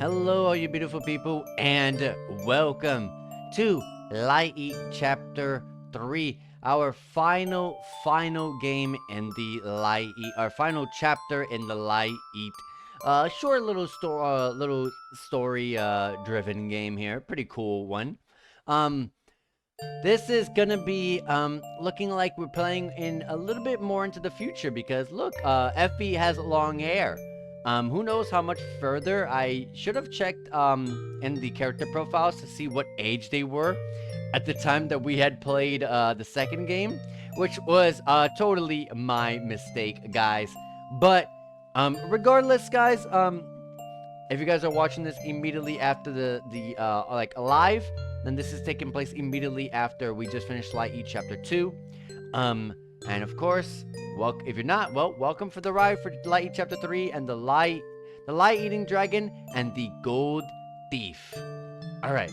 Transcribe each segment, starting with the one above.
Hello, all you beautiful people, and welcome to LiEat Chapter 3, our final game in the LiEat, our final chapter in the LiEat. Short little story, driven game here. Pretty cool one. Um, this is gonna be looking like we're playing in a little bit more into the future because look, FB has long hair. Who knows how much further? I should have checked in the character profiles to see what age they were at the time that we had played the second game, which was totally my mistake, guys. But regardless, guys, if you guys are watching this immediately after the like live, then this is taking place immediately after we just finished LiEat Chapter 2. And of course, if you're not, well, welcome for the ride for LiEat Chapter 3 and the lie eating dragon and the gold thief. All right.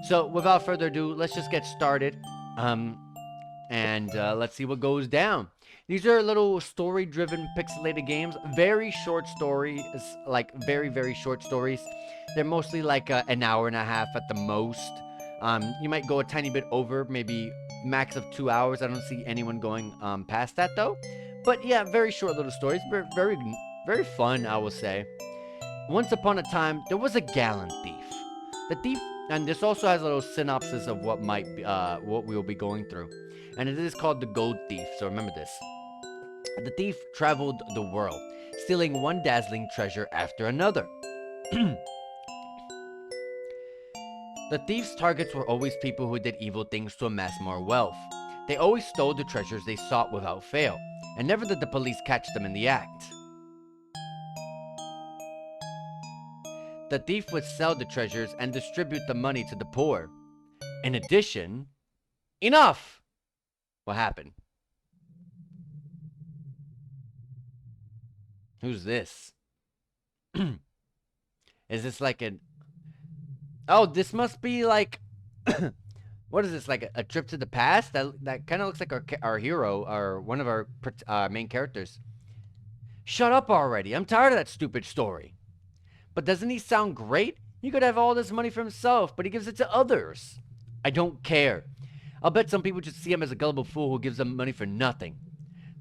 So without further ado, let's just get started. And let's see what goes down. These are little story-driven pixelated games. Very short stories, like very short stories. They're mostly like an hour and a half at the most. You might go a tiny bit over, maybe max of 2 hours. I don't see anyone going past that though. But yeah, very short little stories. Very fun, I will say. Once upon a time, there was a gallon thief. The thief, and this also has a little synopsis of what what we will be going through. And it is called the Gold Thief, so remember this. The thief traveled the world, stealing one dazzling treasure after another. The thief's targets were always people who did evil things to amass more wealth. They always stole the treasures they sought without fail, and never did the police catch them in the act. The thief would sell the treasures and distribute the money to the poor. In addition... Enough! What happened? Who's this? Is this like an... Oh, this must be like... What is this, like a trip to the past? That kind of looks like our hero, or one of our main characters. Shut up already. I'm tired of that stupid story. But doesn't he sound great? He could have all this money for himself, but he gives it to others. I don't care. I'll bet some people just see him as a gullible fool who gives them money for nothing.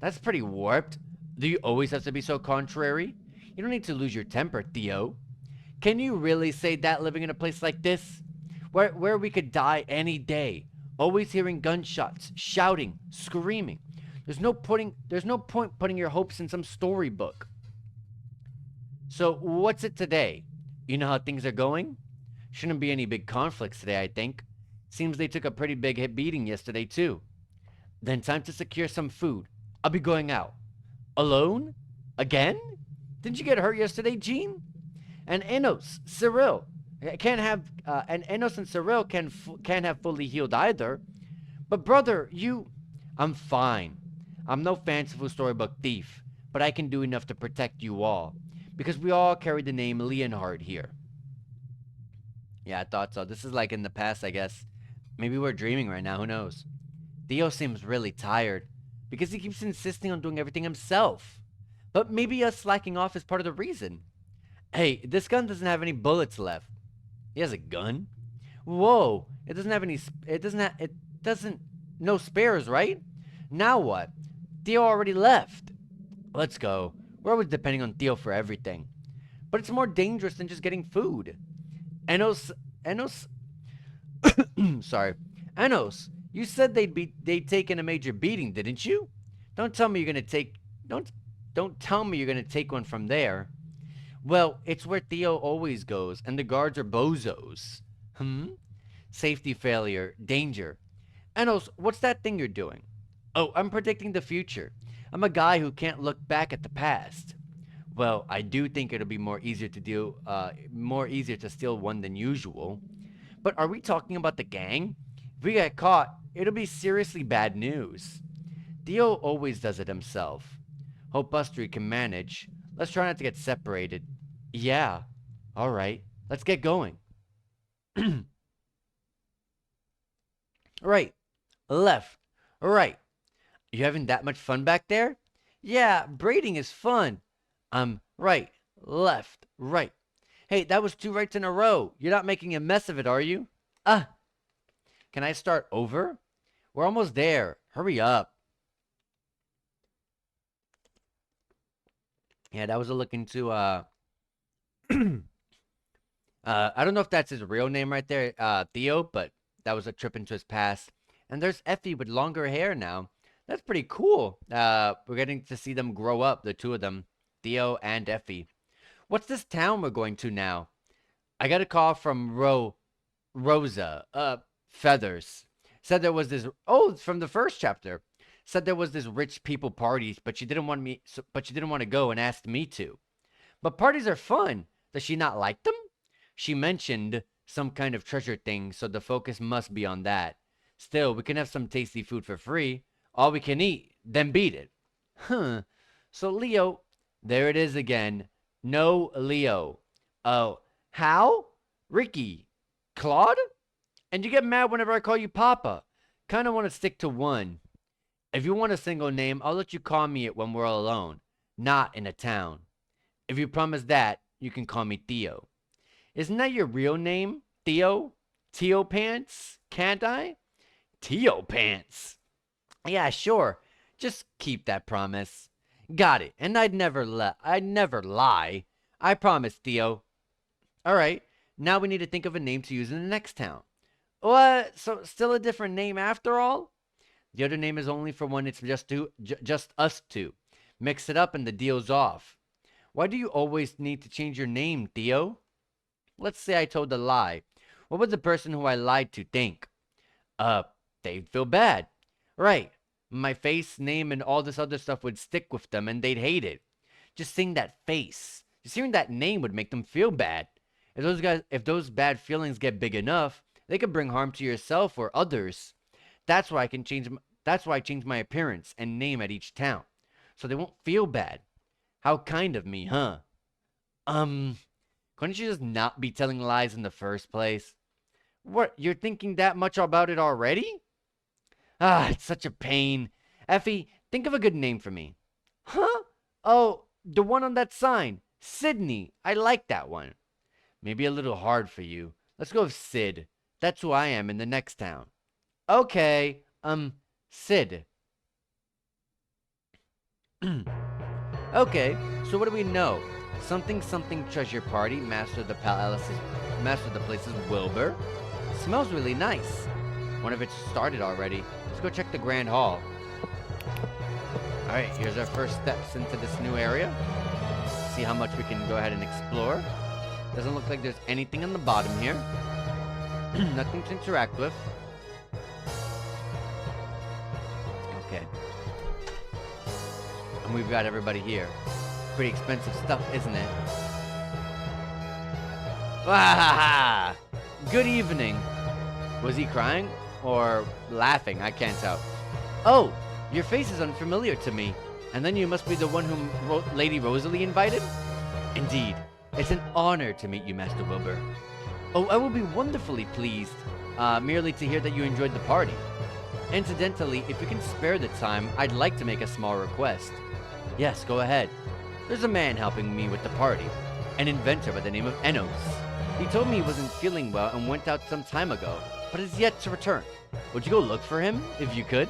That's pretty warped. Do you always have to be so contrary? You don't need to lose your temper, Theo. Can you really say that living in a place like this? Where we could die any day. Always hearing gunshots, shouting, screaming. There's no point putting your hopes in some storybook. So, what's it today? You know how things are going? Shouldn't be any big conflicts today, I think. Seems they took a pretty big hit beating yesterday, too. Then time to secure some food. I'll be going out. Alone? Again? Didn't you get hurt yesterday, Jean? And Enos, Cyril. And Enos and Cyril can't have fully healed either. But brother, I'm fine. I'm no fanciful storybook thief, but I can do enough to protect you all. Because we all carry the name Leonhard here. Yeah, I thought so. This is like in the past, I guess. Maybe we're dreaming right now, who knows? Theo seems really tired, because he keeps insisting on doing everything himself. But maybe us slacking off is part of the reason. Hey, this gun doesn't have any bullets left. He has a gun? Whoa, it doesn't, no spares, right? Now what? Theo already left. Let's go. We're always depending on Theo for everything. But it's more dangerous than just getting food. Enos, sorry. Enos, you said they'd taken a major beating, didn't you? Don't tell me you're gonna take one from there. Well, it's where Theo always goes, and the guards are bozos. Safety failure, danger. Enos, what's that thing you're doing? Oh, I'm predicting the future. I'm a guy who can't look back at the past. Well, I do think it'll be more easier to steal one than usual. But are we talking about the gang? If we get caught, it'll be seriously bad news. Theo always does it himself. Hope Buster can manage. Let's try not to get separated. Yeah. All right. Let's get going. Right. Left. Right. You having that much fun back there? Yeah, braiding is fun. Right, left, right. Hey, that was 2 rights in a row. You're not making a mess of it, are you? Ah, can I start over? We're almost there. Hurry up. Yeah, that was a look into I don't know if that's his real name right there, Theo, but that was a trip into his past. And there's Effie with longer hair now. That's pretty cool. We're getting to see them grow up, the two of them, Theo and Effie. What's this town we're going to now? I got a call from Rosa, Feathers. Said there was this, oh, it's from the first chapter. Said there was this rich people party, but she didn't want me, but she didn't want to go and asked me to. But parties are fun. Does she not like them? She mentioned some kind of treasure thing, so the focus must be on that. Still, we can have some tasty food for free. All we can eat, then beat it. Huh. So, Leo, there it is again. No Leo. Oh, Hal? Ricky? Claude? And you get mad whenever I call you Papa. Kinda want to stick to one. If you want a single name, I'll let you call me it when we're all alone. Not in a town. If you promise that, you can call me Theo. Isn't that your real name, Theo? Theo Pants? Can't I? Theo Pants. Yeah, sure. Just keep that promise. Got it. And I'd never lie. I promise, Theo. All right. Now we need to think of a name to use in the next town. What? So still a different name after all? The other name is only for when it's just us two. Mix it up and the deal's off. Why do you always need to change your name, Theo? Let's say I told a lie. What would the person who I lied to think? They'd feel bad. Right. My face, name, and all this other stuff would stick with them and they'd hate it. Just seeing that face, just hearing that name would make them feel bad. If those bad feelings get big enough, they could bring harm to yourself or others. That's why I change my appearance and name at each town. So they won't feel bad. How kind of me, huh? Couldn't you just not be telling lies in the first place? What, you're thinking that much about it already? Ah, it's such a pain. Effie, think of a good name for me. Huh? Oh, the one on that sign. Sydney. I like that one. Maybe a little hard for you. Let's go with Sid. That's who I am in the next town. Okay, Sid. Okay, so what do we know? Something treasure party, master of the place's Wilbur. Smells really nice. Wonder if it's started already. Let's go check the Grand Hall. Alright, here's our first steps into this new area. See how much we can go ahead and explore. Doesn't look like there's anything on the bottom here. Nothing to interact with. Okay. And we've got everybody here. Pretty expensive stuff, isn't it? Wahaha! Good evening. Was he crying? Or laughing? I can't tell. Oh, your face is unfamiliar to me. And then you must be the one whom Lady Rosalie invited? Indeed. It's an honor to meet you, Master Wilbur. Oh, I will be wonderfully pleased, merely to hear that you enjoyed the party. Incidentally, if you can spare the time, I'd like to make a small request. Yes, go ahead. There's a man helping me with the party, an inventor by the name of Enos. He told me he wasn't feeling well and went out some time ago, but is yet to return. Would you go look for him, if you could?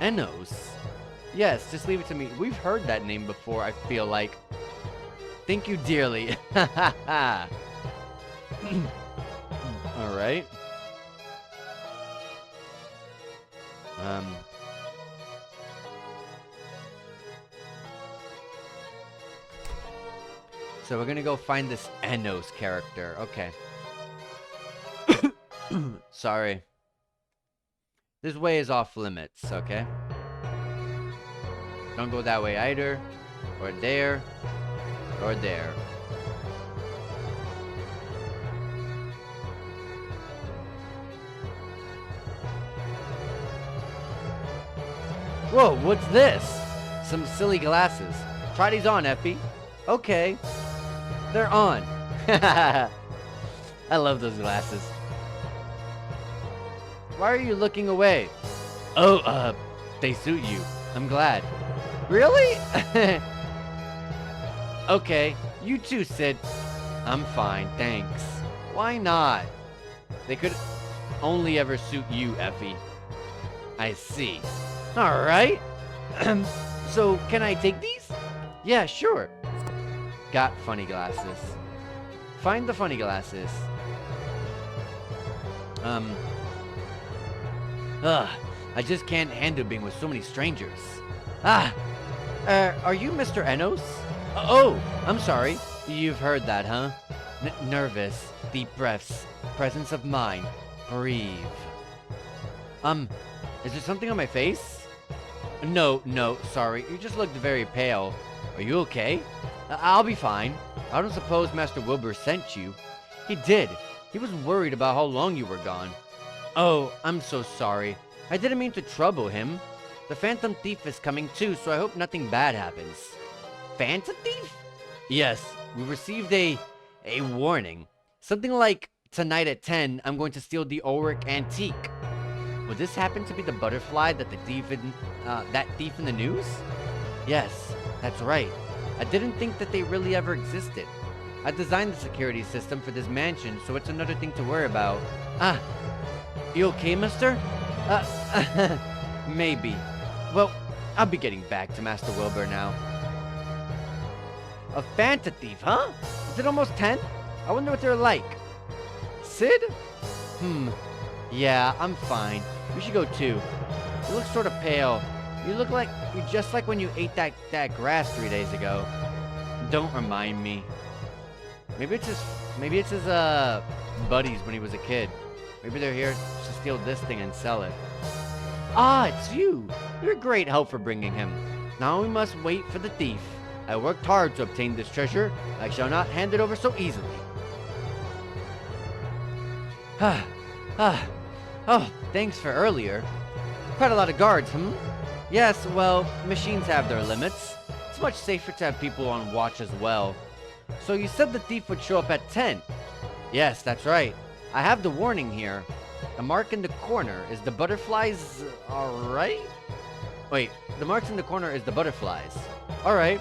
Enos? Yes, just leave it to me. We've heard that name before, I feel like. Thank you dearly. Ha ha ha. Alright. So we're gonna go find this Enos character. Okay. Sorry. This way is off limits, okay? Don't go that way either. Or there. Or there. Whoa, what's this? Some silly glasses. Try these on, Effie. Okay. They're on. I love those glasses. Why are you looking away? Oh, they suit you. I'm glad. Really? Okay, you too, Sid. I'm fine, thanks. Why not? They could only ever suit you, Effie. I see. Alright. So, can I take these? Yeah, sure. Got funny glasses. Find the funny glasses. I just can't handle being with so many strangers. Are you Mr. Enos? Oh, I'm sorry. You've heard that, huh? Nervous, deep breaths, presence of mind, breathe. Is there something on my face? No, sorry. You just looked very pale. Are you okay? I'll be fine. I don't suppose Master Wilbur sent you. He did. He was worried about how long you were gone. Oh, I'm so sorry. I didn't mean to trouble him. The Phantom Thief is coming too, so I hope nothing bad happens. Phantom Thief? Yes, we received a warning. Something like, tonight at 10, I'm going to steal the Ulrich antique. Would this happen to be the butterfly that that thief in the news? Yes, that's right. I didn't think that they really ever existed. I designed the security system for this mansion, so it's another thing to worry about. You okay, mister? Maybe. Well, I'll be getting back to Master Wilbur now. A Phantom Thief, huh? Is it almost 10? I wonder what they're like. Sid? Yeah, I'm fine. We should go too. You look sort of pale. You're just like when you ate that grass 3 days ago. Don't remind me. Maybe it's his buddies when he was a kid. Maybe they're here to steal this thing and sell it. It's you. You're a great help for bringing him. Now we must wait for the thief. I worked hard to obtain this treasure. I shall not hand it over so easily. Oh, thanks for earlier. Quite a lot of guards, Yes, well, machines have their limits. It's much safer to have people on watch as well. So you said the thief would show up at 10? Yes, that's right. I have the warning here. The mark in the corner is the butterflies, alright? Wait, the marks in the corner is the butterflies. Alright.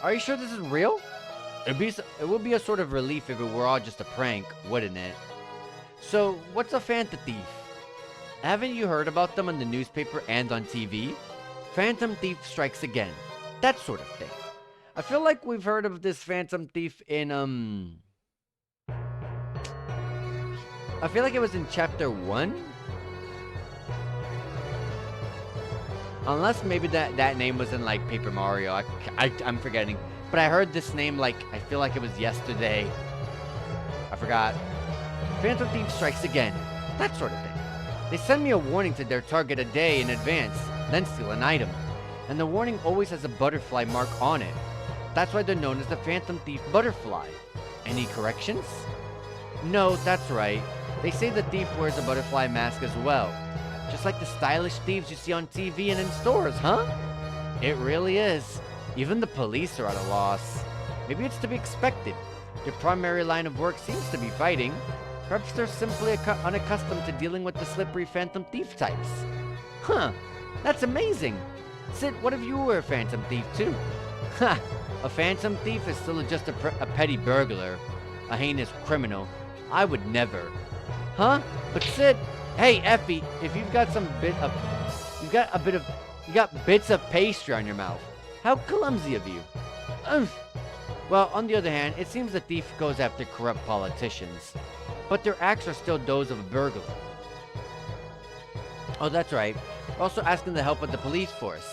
Are you sure this is real? It would be a sort of relief if it were all just a prank, wouldn't it? So, what's a Phantom Thief? Haven't you heard about them on the newspaper and on TV? Phantom Thief strikes again. That sort of thing. I feel like we've heard of this Phantom Thief in, I feel like it was in Chapter 1? Unless maybe that name was in, like, Paper Mario. I'm forgetting. But I heard this name, like, I feel like it was yesterday. I forgot. Phantom Thief strikes again. That sort of thing. They send me a warning to their target a day in advance, then steal an item. And the warning always has a butterfly mark on it. That's why they're known as the Phantom Thief Butterfly. Any corrections? No, that's right. They say the thief wears a butterfly mask as well. Just like the stylish thieves you see on TV and in stores, huh? It really is. Even the police are at a loss. Maybe it's to be expected. Their primary line of work seems to be fighting. Perhaps they're simply unaccustomed to dealing with the slippery Phantom Thief types. Huh, that's amazing. Sid, what if you were a Phantom Thief too? Ha! A Phantom Thief is still just a petty burglar. A heinous criminal. I would never. Huh? But Sid, hey Effie, if you've got you got bits of pastry on your mouth. How clumsy of you. Well, on the other hand, it seems the thief goes after corrupt politicians. But their acts are still those of a burglar. Oh, that's right. We're also asking the help of the police force.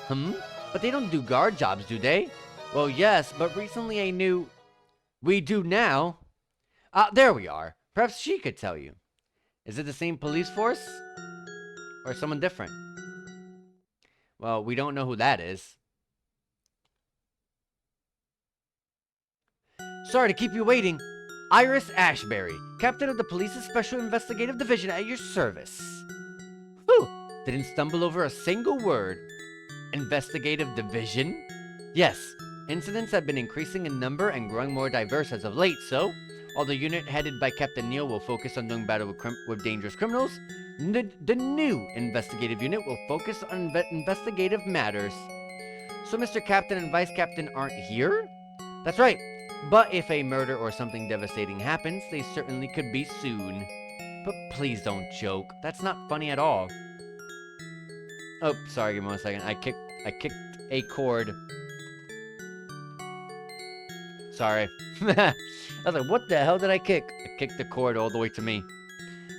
But they don't do guard jobs, do they? Well, yes, but recently a new... We do now? There we are. Perhaps she could tell you. Is it the same police force? Or someone different? Well, we don't know who that is. Sorry to keep you waiting. Iris Ashbury, Captain of the Police's Special Investigative Division at your service. Whew, didn't stumble over a single word. Investigative Division? Yes, incidents have been increasing in number and growing more diverse as of late, so while the unit headed by Captain Neal will focus on doing battle with dangerous criminals, the new investigative unit will focus on investigative matters. So Mr. Captain and Vice Captain aren't here? That's right. But if a murder or something devastating happens, they certainly could be soon. But please don't joke. That's not funny at all. Oh, sorry, give me 1 second. I kicked a cord. Sorry. I was like, what the hell did I kick? I kicked the cord all the way to me.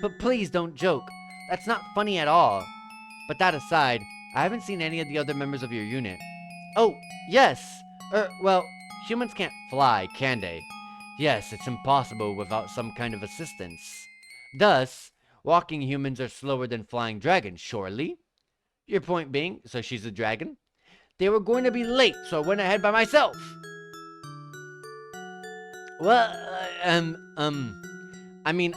But please don't joke. That's not funny at all. But that aside, I haven't seen any of the other members of your unit. Oh, yes. Well, humans can't fly, can they? Yes, it's impossible without some kind of assistance. Thus, walking humans are slower than flying dragons, surely? Your point being, so she's a dragon? They were going to be late, so I went ahead by myself. Well, I mean,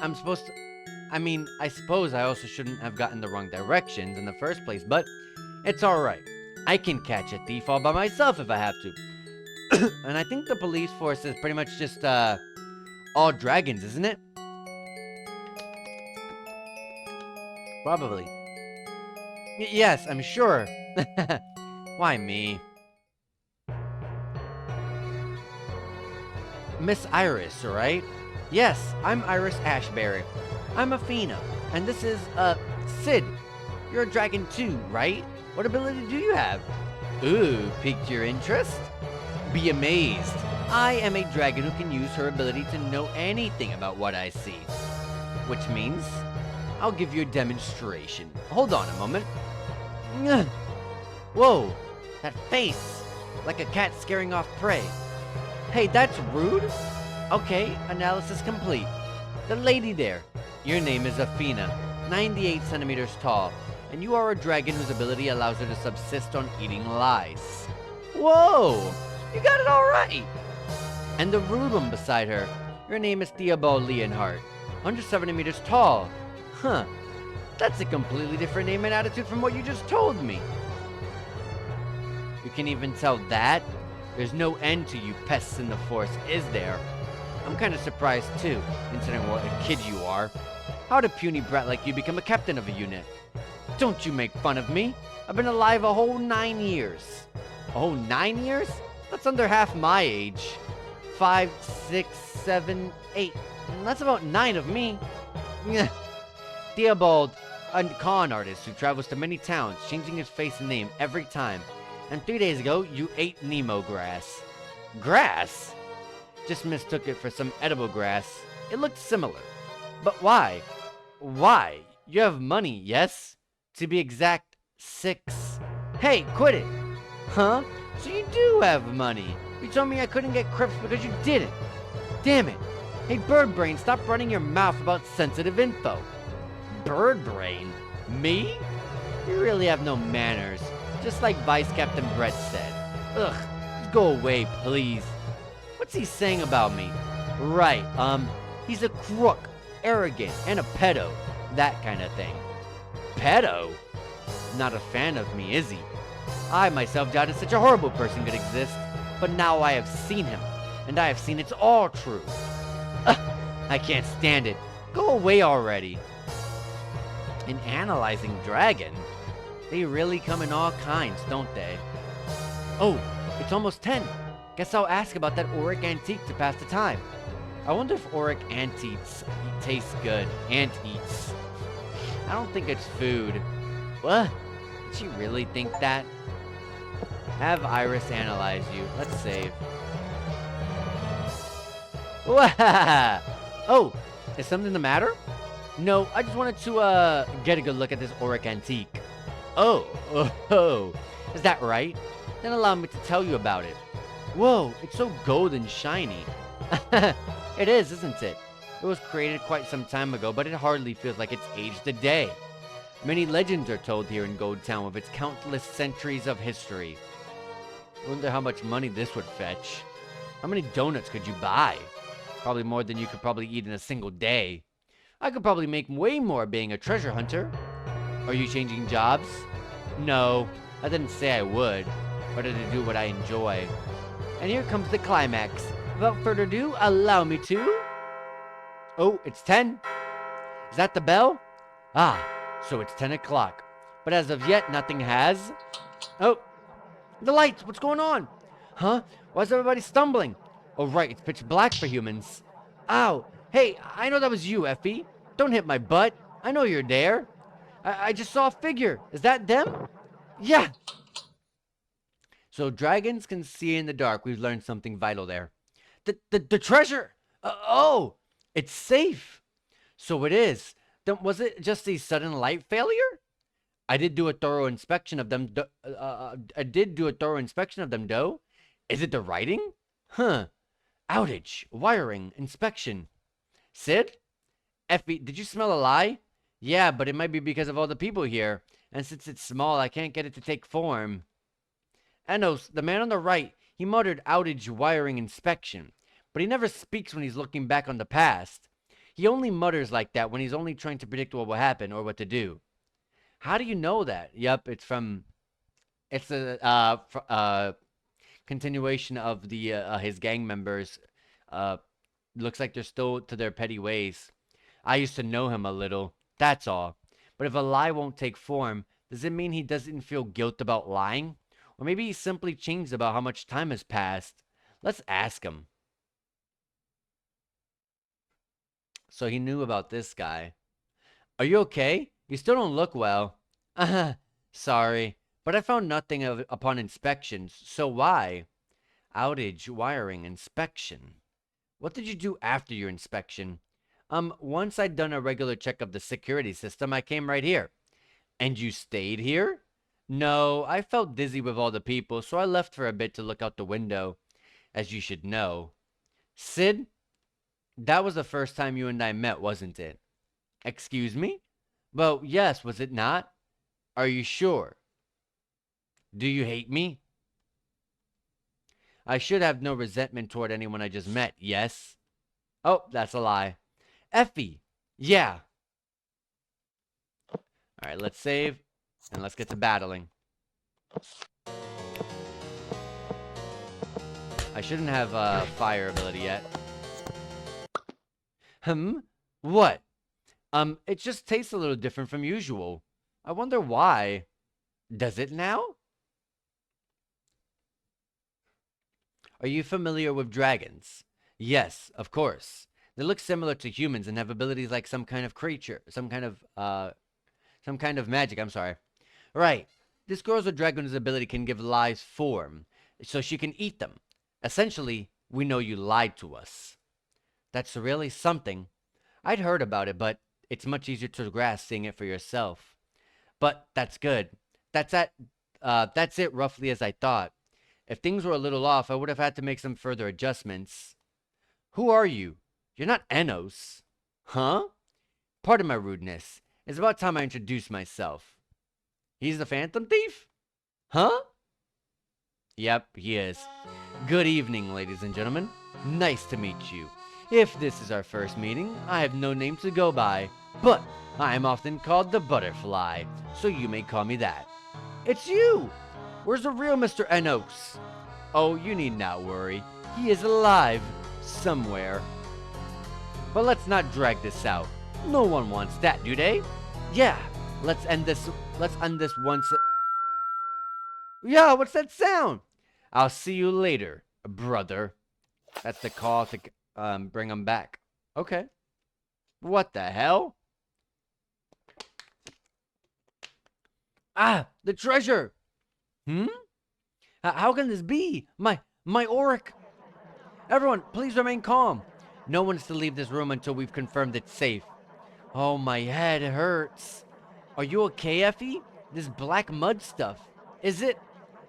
I suppose I also shouldn't have gotten the wrong directions in the first place, but it's alright. I can catch a thief all by myself if I have to. And I think the police force is pretty much just, all dragons, isn't it? Probably. Yes, I'm sure. Why me? Miss Iris, right? Yes, I'm Iris Ashbury. I'm Athena, and this is, Sid. You're a dragon too, right? What ability do you have? Ooh, piqued your interest? Be amazed. I am a dragon who can use her ability to know anything about what I see. Which means, I'll give you a demonstration. Hold on a moment. Whoa, that face. Like a cat scaring off prey. Hey, that's rude. Okay, analysis complete. The lady there. Your name is Athena, 98 centimeters tall, and you are a dragon whose ability allows her to subsist on eating lice. Whoa, you got it all right. And the rude one beside her. Your name is Theobald Leonhardt, 170 meters tall. Huh, that's a completely different name and attitude from what you just told me. You can even tell that? There's no end to you pests in the force, is there? I'm kind of surprised too, considering what a kid you are. How'd a puny brat like you become a captain of a unit? Don't you make fun of me. I've been alive a whole 9 years. A whole 9 years? That's under half my age. 5, 6, 7, 8. That's about 9 of me. Theobald, a con artist who travels to many towns, changing his face and name every time. And 3 days ago, you ate Nemo grass. Grass? Just mistook it for some edible grass. It looked similar. But why? Why? You have money, yes? To be exact, 6. Hey, quit it! Huh? So you do have money. You told me I couldn't get crips because you didn't. Damn it. Hey, Bird Brain, stop running your mouth about sensitive info. Bird Brain? Me? You really have no manners. Just like Vice Captain Brett said. Ugh, just go away, please. What's he saying about me? Right, he's a crook, arrogant, and a pedo. That kind of thing. Pedo? Not a fan of me, is he? I myself doubted such a horrible person could exist, but now I have seen him, and I have seen it's all true. Ugh, I can't stand it. Go away already. An analyzing dragon? They really come in all kinds, don't they? Oh, it's almost 10. Guess I'll ask about that auric antique to pass the time. I wonder if auric antiques taste good. Ant-eats. I don't think it's food. What? Did she really think that? Have Iris analyze you. Let's save. Oh, is something the matter? No, I just wanted to get a good look at this auric antique. Oh, is that right? Then allow me to tell you about it. Whoa, it's so gold and shiny. It is, isn't it? It was created quite some time ago, but it hardly feels like it's aged a day. Many legends are told here in Gold Town with its countless centuries of history. I wonder how much money this would fetch. How many donuts could you buy? Probably more than you could probably eat in a single day. I could probably make way more being a treasure hunter. Are you changing jobs? No, I didn't say I would. Better to do what I enjoy. And here comes the climax. Without further ado, allow me to... Oh, it's 10. Is that the bell? Ah, so it's 10 o'clock. But as of yet, nothing has... Oh, the lights, what's going on? Huh? Why is everybody stumbling? Oh, right, it's pitch black for humans. Ow! Hey, I know that was you, Effie. Don't hit my butt. I know you're there. I just saw a figure. Is that them? Yeah! So dragons can see in the dark. We've learned something vital there. The treasure! Oh! It's safe! So it is. Then was it just a sudden light failure? I did do a thorough inspection of them. I did do a thorough inspection of them, though. Is it the writing? Huh. Outage. Wiring. Inspection. Sid? Effie, did you smell a lie? Yeah, but it might be because of all the people here. And since it's small, I can't get it to take form. Enos, the man on the right, he muttered outage wiring inspection. But he never speaks when he's looking back on the past. He only mutters like that when he's only trying to predict what will happen or what to do. How do you know that? Yep, it's a continuation of the his gang members. Uh, looks like they're still to their petty ways. I used to know him a little. That's all. But if a lie won't take form, does it mean he doesn't feel guilt about lying? Or maybe he's simply changed about how much time has passed. Let's ask him. So he knew about this guy. Are you okay? You still don't look well. Sorry, but I found nothing upon inspections. So why? Outage, wiring, inspection. What did you do after your inspection? Once I'd done a regular check of the security system, I came right here. And you stayed here? No, I felt dizzy with all the people, so I left for a bit to look out the window, as you should know. Sid, that was the first time you and I met, wasn't it? Excuse me? Well, yes, was it not? Are you sure? Do you hate me? I should have no resentment toward anyone I just met, yes? Oh, that's a lie. Effie! Yeah! Alright, let's save, and let's get to battling. I shouldn't have fire ability yet. What? It just tastes a little different from usual. I wonder why. Does it now? Are you familiar with dragons? Yes, of course. They look similar to humans and have abilities like some kind of creature, some kind of magic, I'm sorry. Right. This girl's a dragon's ability can give lies form, so she can eat them. Essentially, we know you lied to us. That's really something. I'd heard about it, but it's much easier to grasp seeing it for yourself. But that's good. That's it roughly as I thought. If things were a little off, I would have had to make some further adjustments. Who are you? You're not Enos. Huh? Pardon my rudeness. It's about time I introduce myself. He's the Phantom Thief? Huh? Yep, he is. Good evening, ladies and gentlemen. Nice to meet you. If this is our first meeting, I have no name to go by, but I am often called the Butterfly, so you may call me that. It's you! Where's the real Mr. Enos? Oh, you need not worry. He is alive somewhere. But let's not drag this out. No one wants that, do they? Yeah, let's end this once. Yeah, what's that sound? I'll see you later, brother. That's the call to bring him back. Okay. What the hell? Ah, the treasure. How can this be? My auric. Everyone, please remain calm. No one's to leave this room until we've confirmed it's safe. Oh, my head hurts. Are you okay, Effie? This black mud stuff. Is it?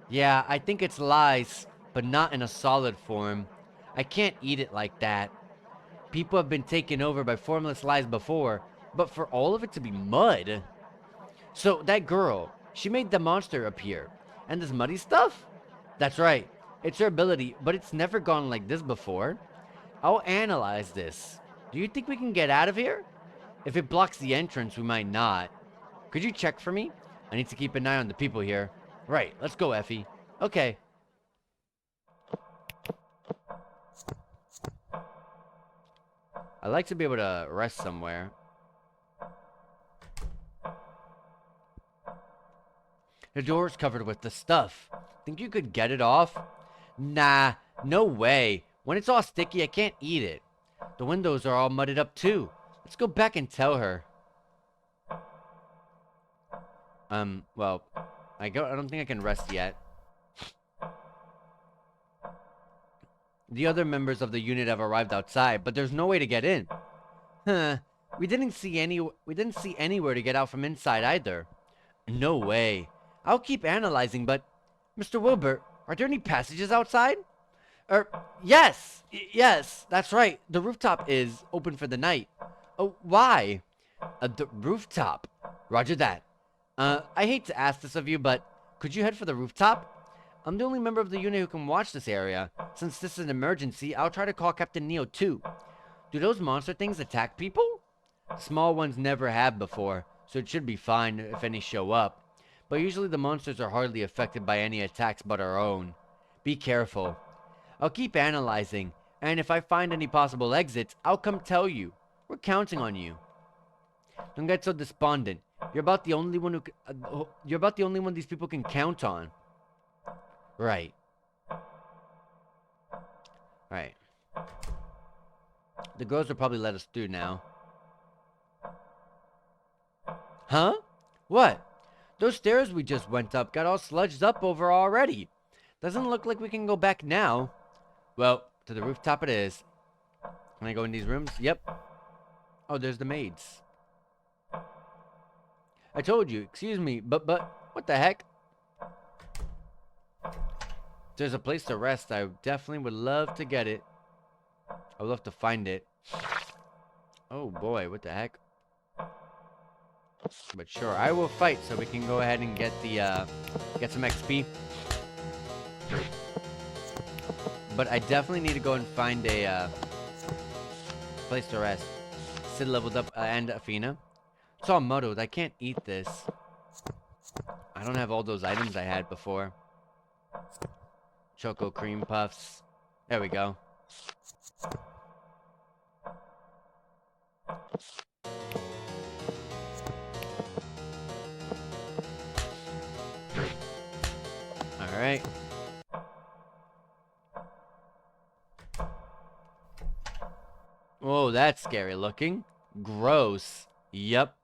Yeah, I think it's lies, but not in a solid form. I can't eat it like that. People have been taken over by formless lies before, but for all of it to be mud? So, that girl, she made the monster appear. And this muddy stuff? That's right. It's her ability, but it's never gone like this before. I'll analyze this. Do you think we can get out of here? If it blocks the entrance, we might not. Could you check for me? I need to keep an eye on the people here. Right, let's go, Effie. Okay. I'd like to be able to rest somewhere. The door's covered with the stuff. Think you could get it off? Nah, no way. When it's all sticky, I can't eat it. The windows are all mudded up too. Let's go back and tell her. Well, I don't think I can rest yet. The other members of the unit have arrived outside, but there's no way to get in. Huh. We didn't see anywhere to get out from inside either. No way. I'll keep analyzing, but Mr. Wilbur, are there any passages outside? Yes, yes, that's right. The rooftop is open for the night. Oh, why? The rooftop. Roger that. I hate to ask this of you, but could you head for the rooftop? I'm the only member of the unit who can watch this area. Since this is an emergency, I'll try to call Captain Neo too. Do those monster things attack people? Small ones never have before, so it should be fine if any show up. But usually the monsters are hardly affected by any attacks but our own. Be careful. I'll keep analyzing, and if I find any possible exits, I'll come tell you. We're counting on you. Don't get so despondent. You're about the only one these people can count on. Right. Right. The girls will probably let us through now. Huh? What? Those stairs we just went up got all sludged up over already. Doesn't look like we can go back now. Well, to the rooftop it is. Can I go in these rooms? Yep. Oh, there's the maids. I told you, excuse me, but, what the heck? If there's a place to rest, I definitely would love to get it. I would love to find it. Oh boy, what the heck? But sure, I will fight so we can go ahead and get the, get some XP. But I definitely need to go and find a, place to rest. Sid leveled up, and Athena. It's all muddled. I can't eat this. I don't have all those items I had before. Choco cream puffs. There we go. Alright. Whoa, that's scary looking. Gross. Yep.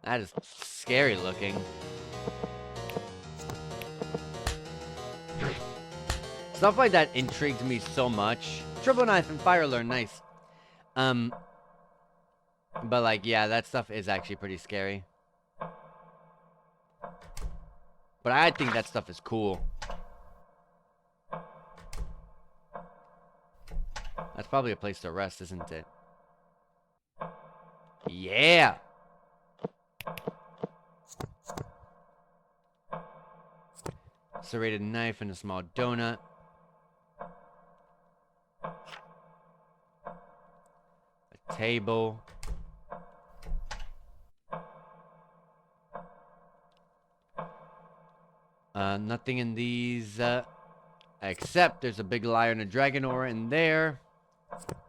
That is scary looking. Stuff like that intrigued me so much. Triple knife and fire learn, nice. But like, yeah, that stuff is actually pretty scary. But I think that stuff is cool. That's probably a place to rest, isn't it? Yeah! Serrated knife and a small donut. A table. Nothing in these, except there's a big liar and a dragon aura in there.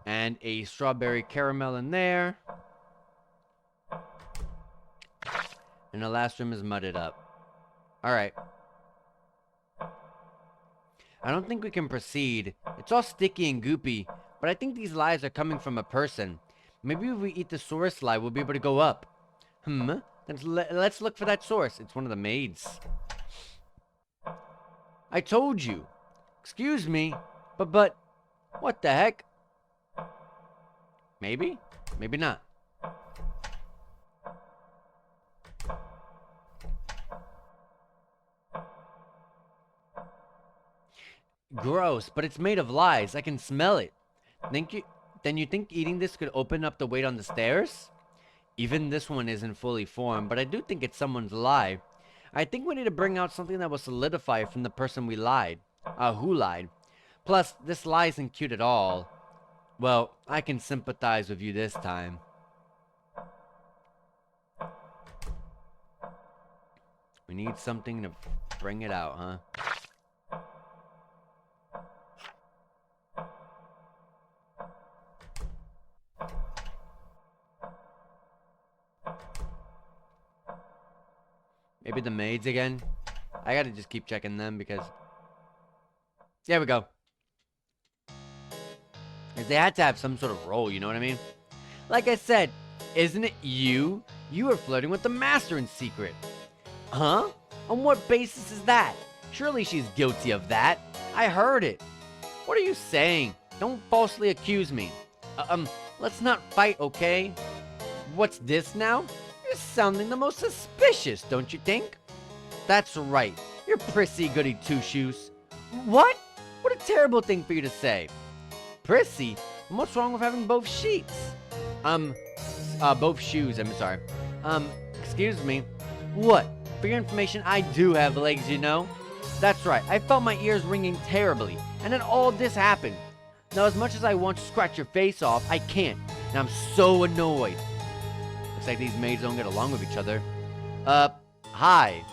And a strawberry caramel in there. And the last room is mudded up. Alright. I don't think we can proceed. It's all sticky and goopy. But I think these lies are coming from a person. Maybe if we eat the source lie, we'll be able to go up. Let's look for that source. It's one of the maids. I told you. Excuse me. But, what the heck? Maybe? Maybe not. Gross, but it's made of lies. I can smell it. Then you think eating this could open up the weight on the stairs? Even this one isn't fully formed, but I do think it's someone's lie. I think we need to bring out something that will solidify from the person we lied. Who lied. Plus, this lie isn't cute at all. Well, I can sympathize with you this time. We need something to bring it out, huh? Maybe the maids again? I gotta just keep checking them because There we go. They had to have some sort of role, you know what I mean? Like I said, isn't it you? You were flirting with the master in secret. Huh? On what basis is that? Surely she's guilty of that. I heard it. What are you saying? Don't falsely accuse me. Let's not fight, okay? What's this now? You're sounding the most suspicious, don't you think? That's right. You're prissy goody two-shoes. What? What a terrible thing for you to say. Prissy? What's wrong with having both sheets? Both shoes, I'm sorry. Excuse me. What? For your information, I do have legs, you know? That's right, I felt my ears ringing terribly, and then all this happened. Now, as much as I want to scratch your face off, I can't, and I'm so annoyed. Looks like these maids don't get along with each other. Hi.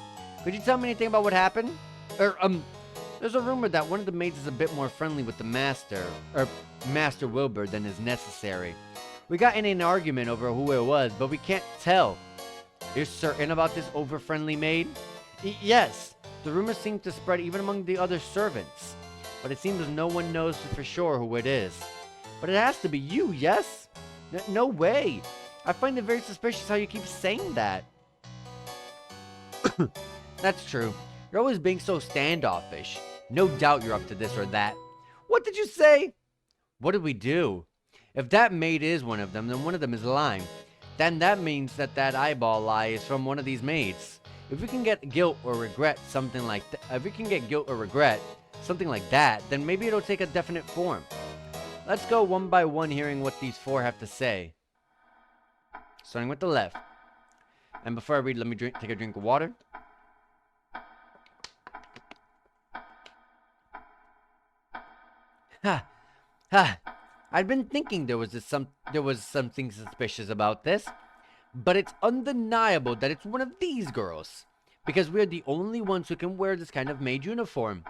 Could you tell me anything about what happened? There's a rumor that one of the maids is a bit more friendly with the master, or Master Wilbur, than is necessary. We got in an argument over who it was, but we can't tell. You're certain about this over-friendly maid? Yes. The rumors seem to spread even among the other servants. But it seems no one knows for sure who it is. But it has to be you, yes? No way. I find it very suspicious how you keep saying that. That's true. You're always being so standoffish. No doubt you're up to this or that. What did you say? What did we do? If that maid is one of them, then one of them is lying. Then that means that eyeball lie is from one of these maids. If we can get guilt or regret something like that, then maybe it'll take a definite form. Let's go one by one hearing what these four have to say. Starting with the left. And before I read, let me take a drink of water. I'd been thinking there was something suspicious about this, but it's undeniable that it's one of these girls, because we're the only ones who can wear this kind of maid uniform.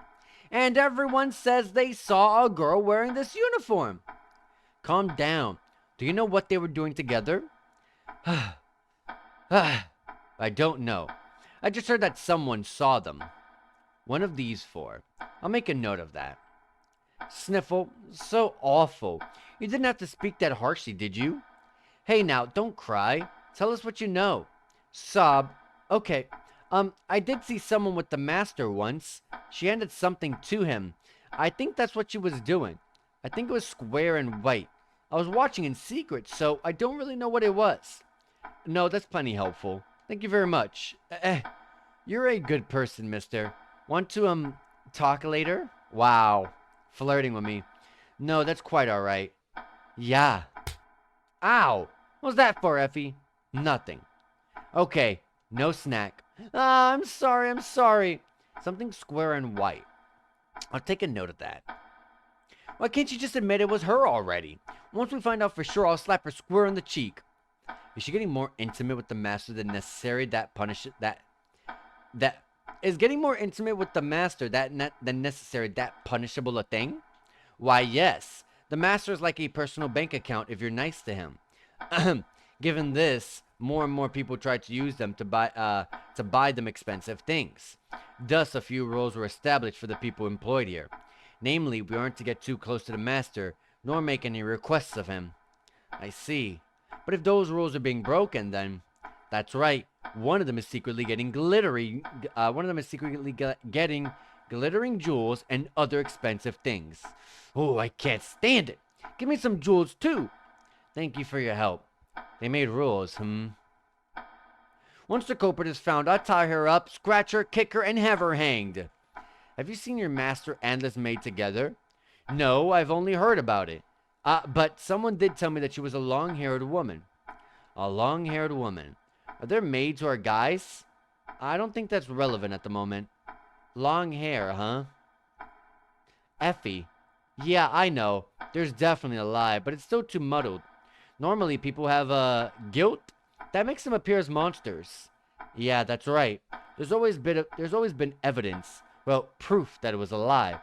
And everyone says they saw a girl wearing this uniform. Calm down. Do you know what they were doing together? I don't know. I just heard that someone saw them. One of these four. I'll make a note of that. Sniffle. So awful. You didn't have to speak that harshly, did you? Hey now, don't cry. Tell us what you know. Sob. Okay. I did see someone with the master once. She handed something to him. I think that's what she was doing. I think it was square and white. I was watching in secret, so I don't really know what it was. No, that's plenty helpful. Thank you very much. You're a good person, mister. Want to, talk later? Wow. Flirting with me. No, that's quite alright. Yeah. Ow! What was that for, Effie? Nothing. Okay, no snack. I'm sorry. Something square and white. I'll take a note of that. Why can't you just admit it was her already? Once we find out for sure, I'll slap her square on the cheek. Is she getting more intimate with the master than necessary? Is getting more intimate with the master than necessary that punishable a thing? Why, yes. The master is like a personal bank account if you're nice to him. Given this, more and more people try to use them to buy them expensive things. Thus, a few rules were established for the people employed here. Namely, we aren't to get too close to the master, nor make any requests of him. I see. But if those rules are being broken, then... That's right. One of them is secretly getting glittering jewels and other expensive things. Oh, I can't stand it. Give me some jewels, too. Thank you for your help. They made rules, Once the culprit is found, I'll tie her up, scratch her, kick her, and have her hanged. Have you seen your master and this maid together? No, I've only heard about it. But someone did tell me that she was a long-haired woman. A long-haired woman. Are there maids who are guys? I don't think that's relevant at the moment. Long hair, huh? Effie. Yeah, I know. There's definitely a lie, but it's still too muddled. Normally, people have, guilt. That makes them appear as monsters. Yeah, that's right. There's always been evidence. Well, proof that it was a lie.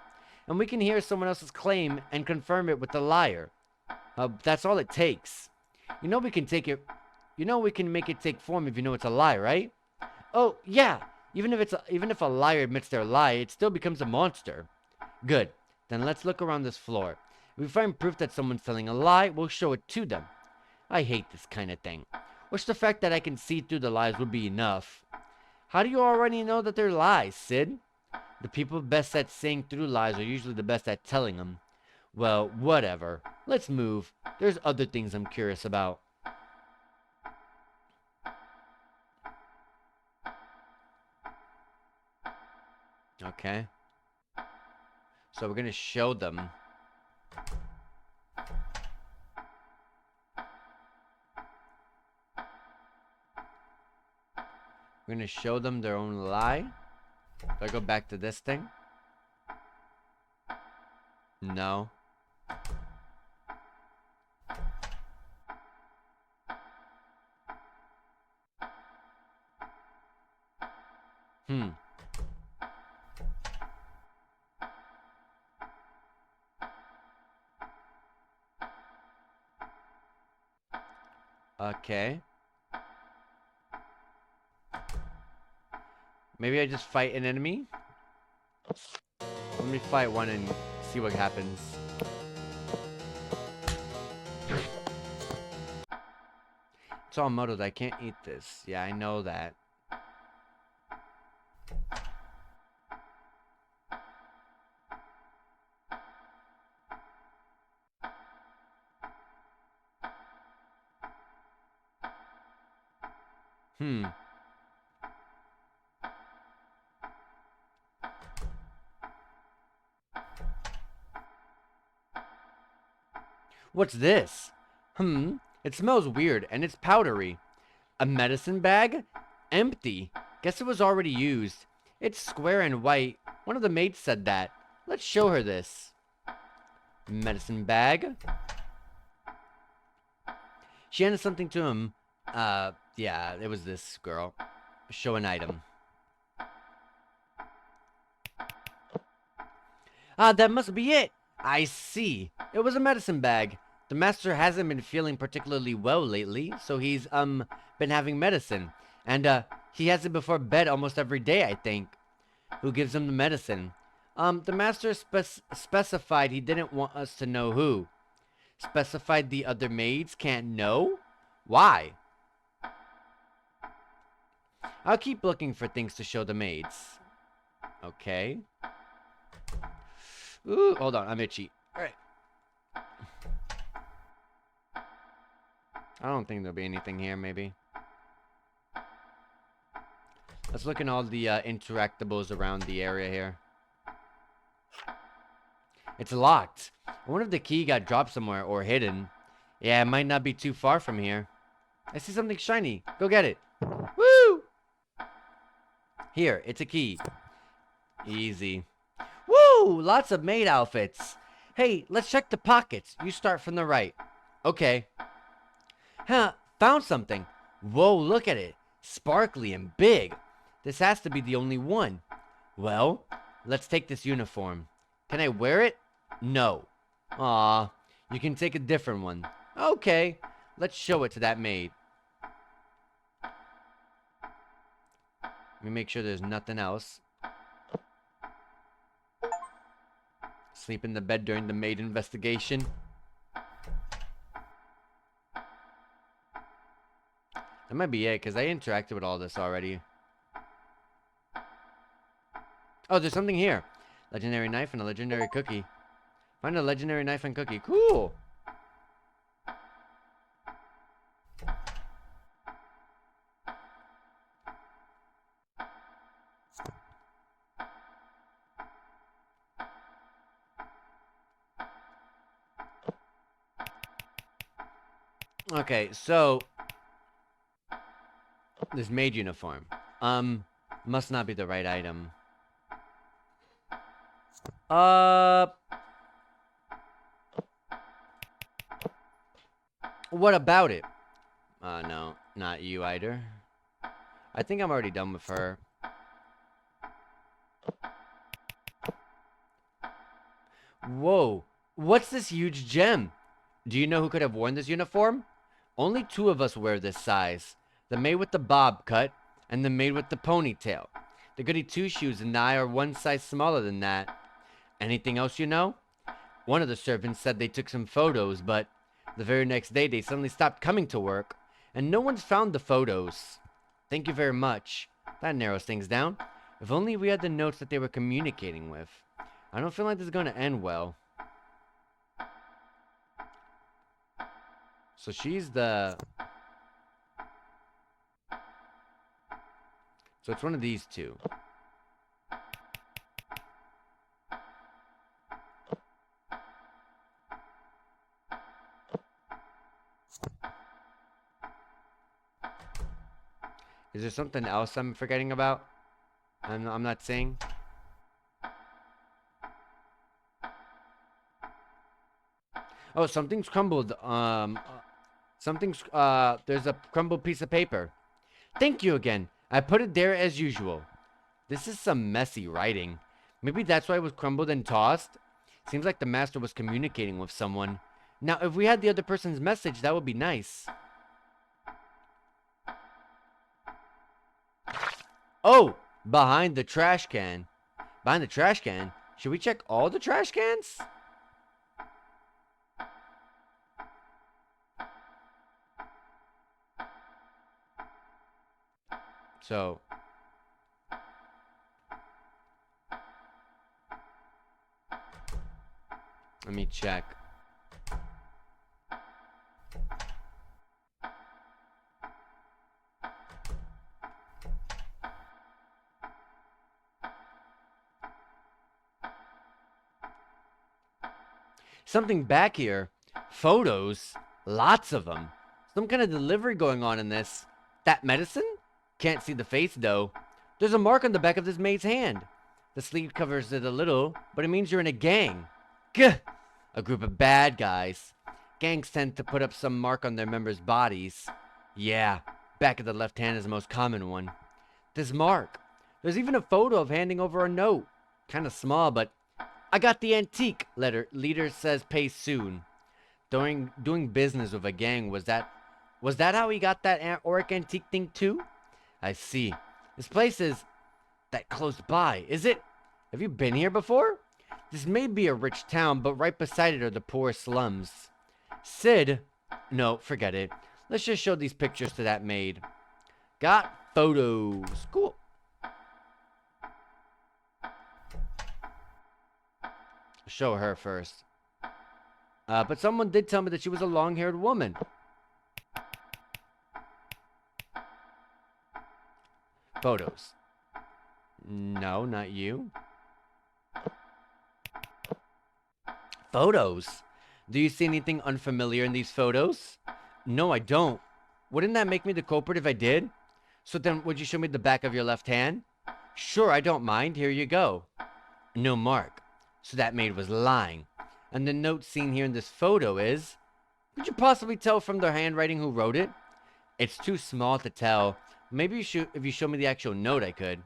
And we can hear someone else's claim and confirm it with the liar. That's all it takes. We can make it take form if you know it's a lie, right? Oh, yeah. Even if a liar admits their lie, it still becomes a monster. Good. Then let's look around this floor. If we find proof that someone's telling a lie, we'll show it to them. I hate this kind of thing. Wish the fact that I can see through the lies would be enough. How do you already know that they're lies, Sid? The people best at seeing through lies are usually the best at telling them. Well, whatever. Let's move. There's other things I'm curious about. Okay. So we're gonna show them. We're gonna show them their own lie. Do I go back to this thing? No. Okay. Maybe I just fight an enemy? Let me fight one and see what happens. It's all muddled. I can't eat this. Yeah, I know that. What's this? It smells weird and it's powdery. A medicine bag? Empty. Guess it was already used. It's square and white. One of the maids said that. Let's show her this. Medicine bag. She handed something to him. Yeah, it was this girl. Show an item. Ah, that must be it. I see. It was a medicine bag. The master hasn't been feeling particularly well lately, so he's, been having medicine. And, he has it before bed almost every day, I think. Who gives him the medicine? The master specified he didn't want us to know who. Specified the other maids can't know? Why? I'll keep looking for things to show the maids. Okay. Ooh, hold on, I'm itchy. Alright. I don't think there'll be anything here, maybe. Let's look in all the interactables around the area here. It's locked. I wonder if the key got dropped somewhere or hidden. Yeah, it might not be too far from here. I see something shiny. Go get it. Woo! Here, it's a key. Easy. Woo! Lots of maid outfits. Hey, let's check the pockets. You start from the right. Okay. Huh, found something. Whoa, look at it. Sparkly and big. This has to be the only one. Well, let's take this uniform. Can I wear it? No. Aw, you can take a different one. Okay, let's show it to that maid. Let me make sure there's nothing else. Sleep in the bed during the maid investigation. That might be it, because I interacted with all this already. Oh, there's something here. Legendary knife and a legendary cookie. Find a legendary knife and cookie. Cool! Okay, so this maid uniform. Must not be the right item. What about it? No, not you either. I think I'm already done with her. Whoa, what's this huge gem? Do you know who could have worn this uniform? Only two of us wear this size. The maid with the bob cut, and the maid with the ponytail. The goody two-shoes and I are one size smaller than that. Anything else you know? One of the servants said they took some photos, but the very next day they suddenly stopped coming to work, and no one's found the photos. Thank you very much. That narrows things down. If only we had the notes that they were communicating with. I don't feel like this is going to end well. So she's the... So it's one of these two. Is there something else I'm forgetting about? I'm not saying. Oh, something's crumbled. There's a crumbled piece of paper. Thank you again. I put it there as usual. This is some messy writing. Maybe that's why it was crumbled and tossed. Seems like the master was communicating with someone. Now, if we had the other person's message, that would be nice. Oh, behind the trash can. Behind the trash can? Should we check all the trash cans? So, let me check. Something back here. Photos. Lots of them. Some kind of delivery going on in this. That medicine? Can't see the face, though. There's a mark on the back of this maid's hand. The sleeve covers it a little, but it means you're in a gang. Gah! A group of bad guys. Gangs tend to put up some mark on their members' bodies. Yeah, back of the left hand is the most common one. This mark. There's even a photo of handing over a note. Kind of small, but I got the antique letter. Leader says pay soon. Doing business with a gang, was that how he got that Auric antique thing too? I see. This place is that close by, is it? Have you been here before? This may be a rich town, but right beside it are the poor slums. Sid? No, forget it. Let's just show these pictures to that maid. Got photos. Cool. Show her first. But someone did tell me that she was a long-haired woman. Photos. No, not you. Photos? Do you see anything unfamiliar in these photos? No, I don't. Wouldn't that make me the culprit if I did? So then, would you show me the back of your left hand? Sure, I don't mind. Here you go. No mark. So that maid was lying. And the note seen here in this photo is... Could you possibly tell from the handwriting who wrote it? It's too small to tell. Maybe if you show me the actual note, I could.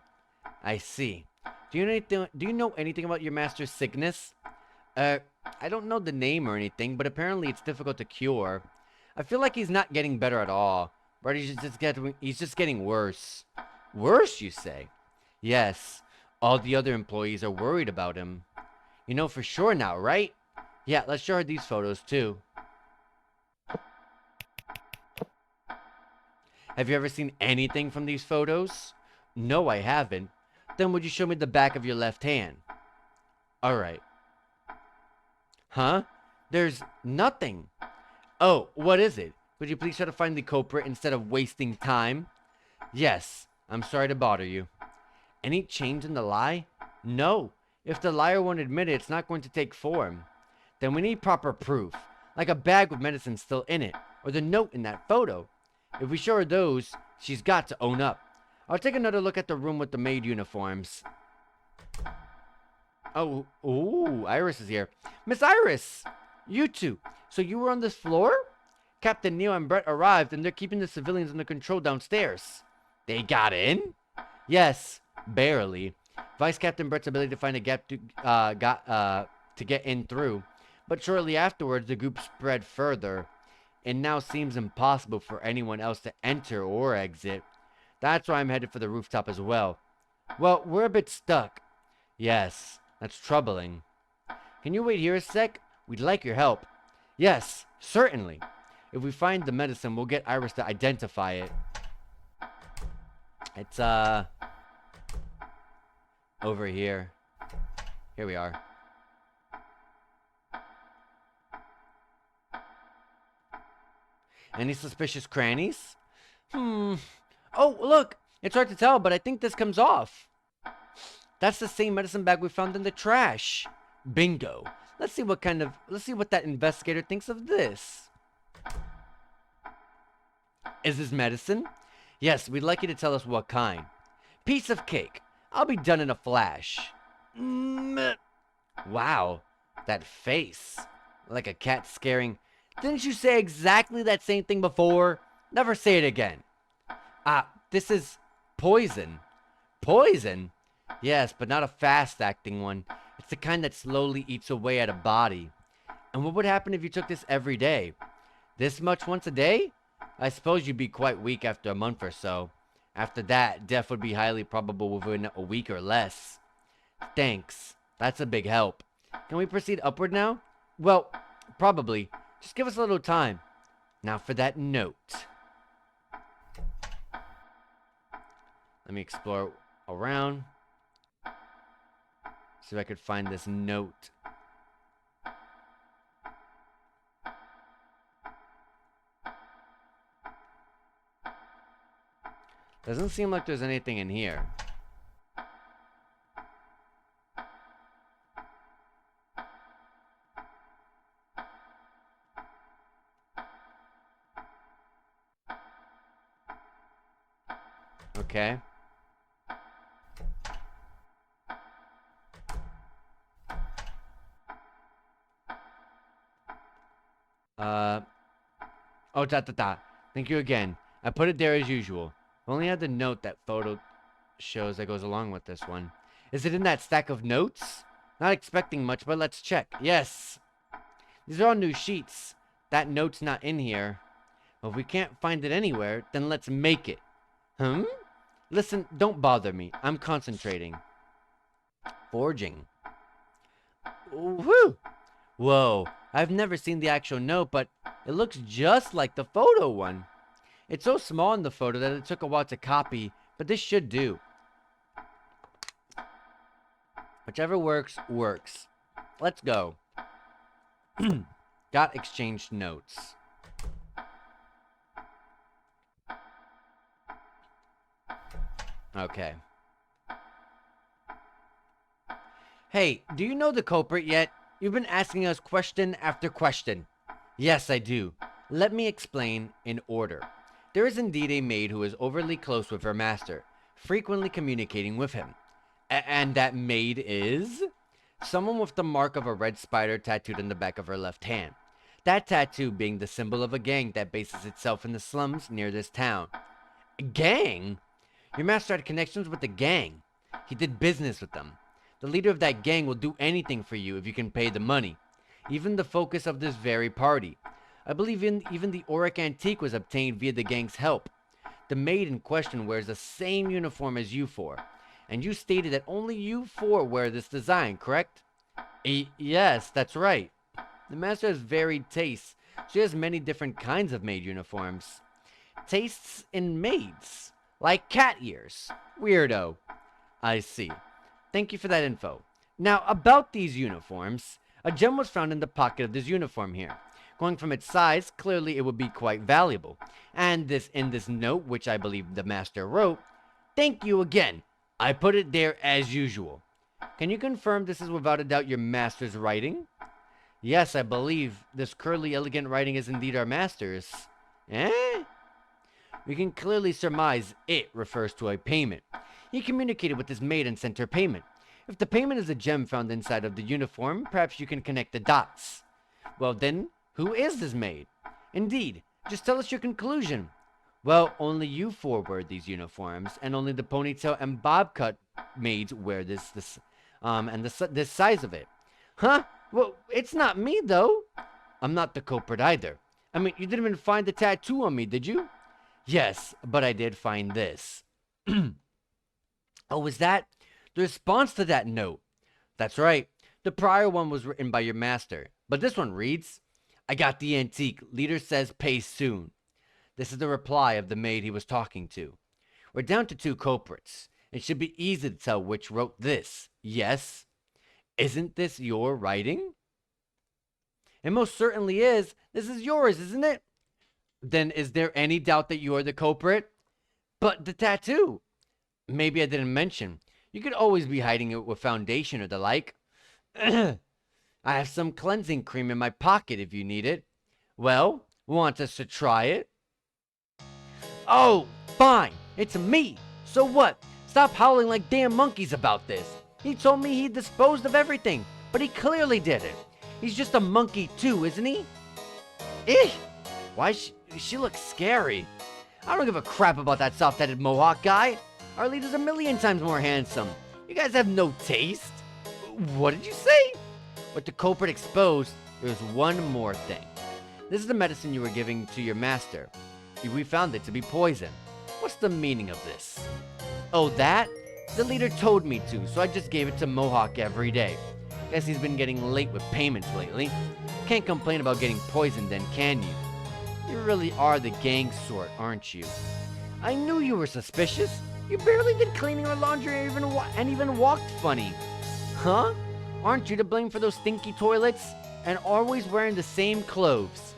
I see. Do you know anything about your master's sickness? I don't know the name or anything, but apparently it's difficult to cure. I feel like he's not getting better at all, but he's just getting worse. Worse, you say? Yes. All the other employees are worried about him. You know for sure now, right? Yeah, let's show her these photos too. Have you ever seen anything from these photos? No, I haven't. Then would you show me the back of your left hand? Alright. Huh? There's nothing. Oh, what is it? Would you please try to find the culprit instead of wasting time? Yes, I'm sorry to bother you. Any change in the lie? No. If the liar won't admit it, it's not going to take form. Then we need proper proof, like a bag with medicine still in it, or the note in that photo. If we show her those, she's got to own up. I'll take another look at the room with the maid uniforms. Oh, ooh, Iris is here. Miss Iris! You two. So you were on this floor? Captain Neil and Brett arrived, and they're keeping the civilians under control downstairs. They got in? Yes, barely. Vice Captain Brett's ability to find a gap to get in through. But shortly afterwards, the group spread further. It now seems impossible for anyone else to enter or exit. That's why I'm headed for the rooftop as well. Well, we're a bit stuck. Yes, that's troubling. Can you wait here a sec? We'd like your help. Yes, certainly. If we find the medicine, we'll get Iris to identify it. It's, over here. Here we are. Any suspicious crannies? Oh, look! It's hard to tell, but I think this comes off. That's the same medicine bag we found in the trash. Bingo. Let's see what that investigator thinks of this. Is this medicine? Yes, we'd like you to tell us what kind. Piece of cake. I'll be done in a flash. Wow, that face. Like a cat scaring. Didn't you say exactly that same thing before? Never say it again. This is poison. Poison? Yes, but not a fast-acting one. It's the kind that slowly eats away at a body. And what would happen if you took this every day? This much once a day? I suppose you'd be quite weak after a month or so. After that, death would be highly probable within a week or less. Thanks. That's a big help. Can we proceed upward now? Well, probably. Just give us a little time. Now for that note. Let me explore around. See if I could find this note. Doesn't seem like there's anything in here. Okay. Oh, Thank you again. I put it there as usual. I only had the note that photo shows that goes along with this one. Is it in that stack of notes? Not expecting much, but let's check. Yes. These are all new sheets. That note's not in here. Well, if we can't find it anywhere, then let's make it. Listen, don't bother me. I'm concentrating. Forging. Woohoo! Whoa, I've never seen the actual note, but it looks just like the photo one. It's so small in the photo that it took a while to copy, but this should do. Whichever works, works. Let's go. Got exchanged notes. Okay. Hey, do you know the culprit yet? You've been asking us question after question. Yes, I do. Let me explain in order. There is indeed a maid who is overly close with her master, frequently communicating with him. And that maid is? Someone with the mark of a red spider tattooed on the back of her left hand. That tattoo being the symbol of a gang that bases itself in the slums near this town. A gang? Your master had connections with the gang. He did business with them. The leader of that gang will do anything for you if you can pay the money. Even the focus of this very party. I believe even the auric antique was obtained via the gang's help. The maid in question wears the same uniform as you four. And you stated that only you four wear this design, correct? Yes, that's right. The master has varied tastes. She has many different kinds of maid uniforms. Tastes in maids. Like cat ears. Weirdo. I see. Thank you for that info. Now, about these uniforms. A gem was found in the pocket of this uniform here. Going from its size, clearly it would be quite valuable. And in this note, which I believe the master wrote, thank you again. I put it there as usual. Can you confirm this is without a doubt your master's writing? Yes, I believe this curly, elegant writing is indeed our master's. Eh? We can clearly surmise it refers to a payment. He communicated with his maid and sent her payment. If the payment is a gem found inside of the uniform, perhaps you can connect the dots. Well then, who is this maid? Indeed, just tell us your conclusion. Well, only you four wear these uniforms, and only the ponytail and bob cut maids wear this size of it. Huh? Well, it's not me, though. I'm not the culprit either. I mean, you didn't even find the tattoo on me, did you? Yes, but I did find this. Oh, is that the response to that note? That's right. The prior one was written by your master, but this one reads, I got the antique. Leader says pay soon. This is the reply of the maid he was talking to. We're down to 2 culprits. It should be easy to tell which wrote this. Yes? Isn't this your writing? It most certainly is. This is yours, isn't it? Then is there any doubt that you're the culprit? But the tattoo. Maybe I didn't mention. You could always be hiding it with foundation or the like. I have some cleansing cream in my pocket if you need it. Well, want us to try it? Oh, fine. It's me. So what? Stop howling like damn monkeys about this. He told me he disposed of everything, but he clearly didn't. He's just a monkey too, isn't he? Eh? Why she looks scary. I don't give a crap about that soft-headed mohawk guy. Our leader's a million times more handsome. You guys have no taste. What did you say? With the culprit exposed, there's one more thing. This is the medicine you were giving to your master. We found it to be poison. What's the meaning of this? Oh, that? The leader told me to, so I just gave it to Mohawk every day. Guess he's been getting late with payments lately. Can't complain about getting poisoned then, can you? You really are the gang sort, aren't you? I knew you were suspicious. You barely did cleaning or laundry and even walked funny. Huh? Aren't you to blame for those stinky toilets? And always wearing the same clothes.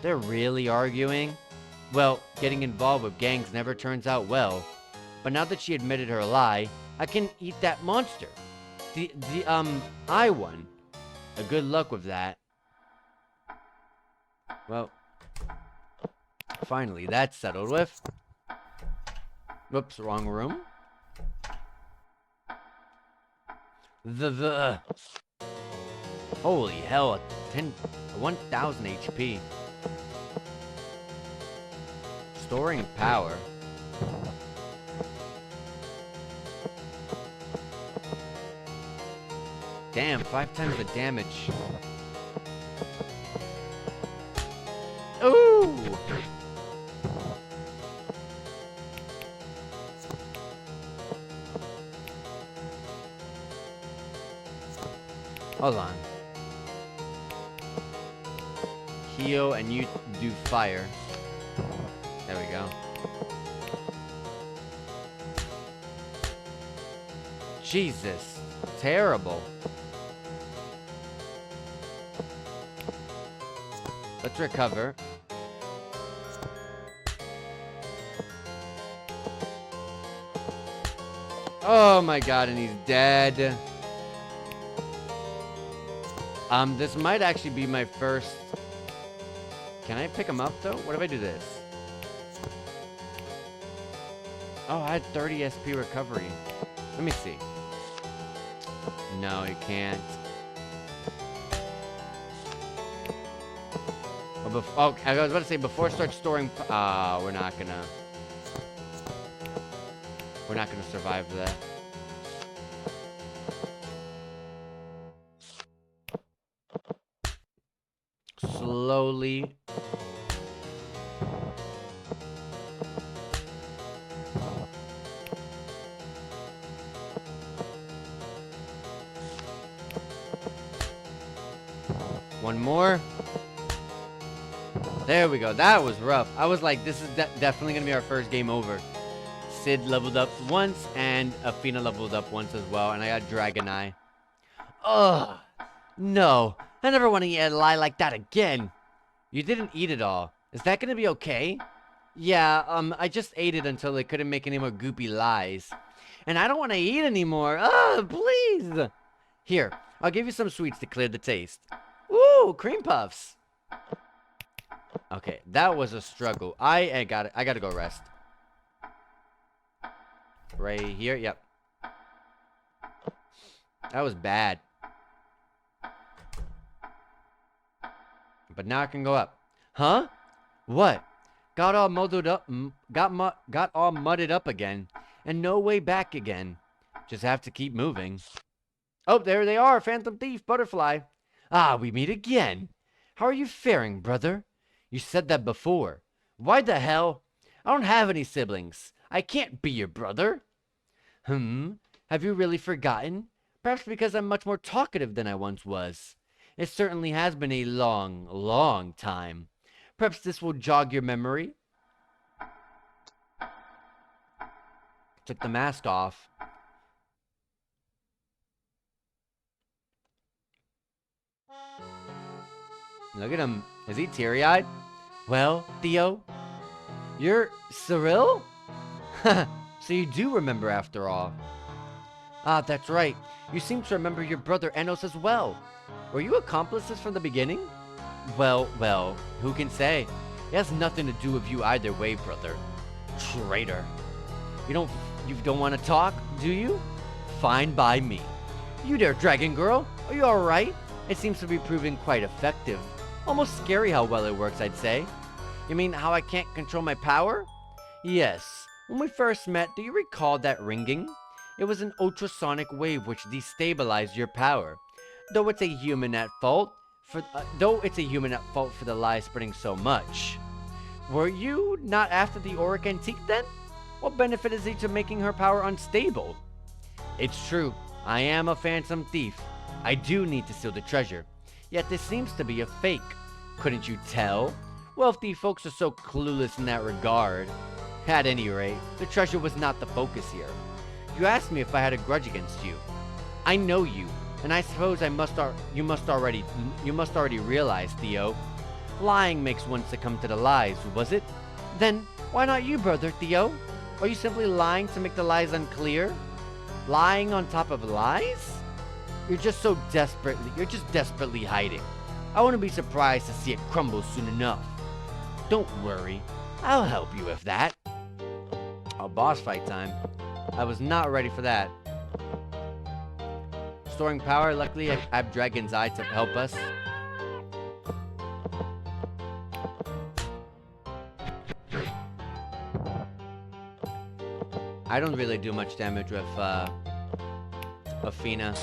They're really arguing? Well, getting involved with gangs never turns out well. But now that she admitted her lie, I can eat that monster. I won. Good luck with that. Well, finally, that's settled with. Whoops, wrong room. Holy hell, 1,000 HP. Storing power. Damn, 5 times the damage. Ooh! Hold on. Heal and you do fire. There we go. Jesus. Terrible. Let's recover. Oh my god, and he's dead. This might actually be my first... Can I pick him up, though? What if I do this? Oh, I had 30 SP recovery. Let me see. No, you can't. Oh, I was about to say, before I start storing... we're not gonna... We're not gonna survive that. Slowly. One more. There we go. That was rough. I was like, this is definitely going to be our first game over. Sid leveled up once, and Athena leveled up once as well, and I got Dragon Eye. Ugh. No. I never want to eat a lie like that again. You didn't eat it all. Is that going to be okay? Yeah, I just ate it until they couldn't make any more goopy lies. And I don't want to eat anymore. Ugh, please. Here, I'll give you some sweets to clear the taste. Ooh, cream puffs. Okay, that was a struggle. I gotta go rest. Right here, yep. That was bad. But now I can go up. Huh? What? Got all muddled up, got all mudded up again. And no way back again. Just have to keep moving. Oh, there they are, Phantom Thief, Butterfly. Ah, we meet again. How are you faring, brother? You said that before. Why the hell? I don't have any siblings. I can't be your brother. Have you really forgotten? Perhaps because I'm much more talkative than I once was. It certainly has been a long, long time. Perhaps this will jog your memory. Took the mask off. Look at him. Is he teary-eyed? Well, Theo, you're Cyril? So you do remember after all. Ah, that's right. You seem to remember your brother Enos as well. Were you accomplices from the beginning? Well, who can say? It has nothing to do with you either way, brother. Traitor. You don't want to talk, do you? Fine by me. You there, dragon girl. Are you alright? It seems to be proving quite effective. Almost scary how well it works, I'd say. You mean how I can't control my power? Yes. When we first met, do you recall that ringing? It was an ultrasonic wave which destabilized your power. Though it's a human at fault for the lies spreading so much. Were you not after the auric antique then? What benefit is it to making her power unstable? It's true, I am a phantom thief. I do need to steal the treasure. Yet this seems to be a fake. Couldn't you tell? Wealthy folks are so clueless in that regard. At any rate, the treasure was not the focus here. You asked me if I had a grudge against you. I know you, and I suppose you must already realize, Theo. Lying makes one succumb to the lies, was it? Then why not you, brother Theo? Are you simply lying to make the lies unclear? Lying on top of lies? You're just desperately hiding. I wouldn't be surprised to see it crumble soon enough. Don't worry, I'll help you with that. Oh, boss fight time. I was not ready for that. Storing power, luckily I have Dragon's Eye to help us. I don't really do much damage with Athena.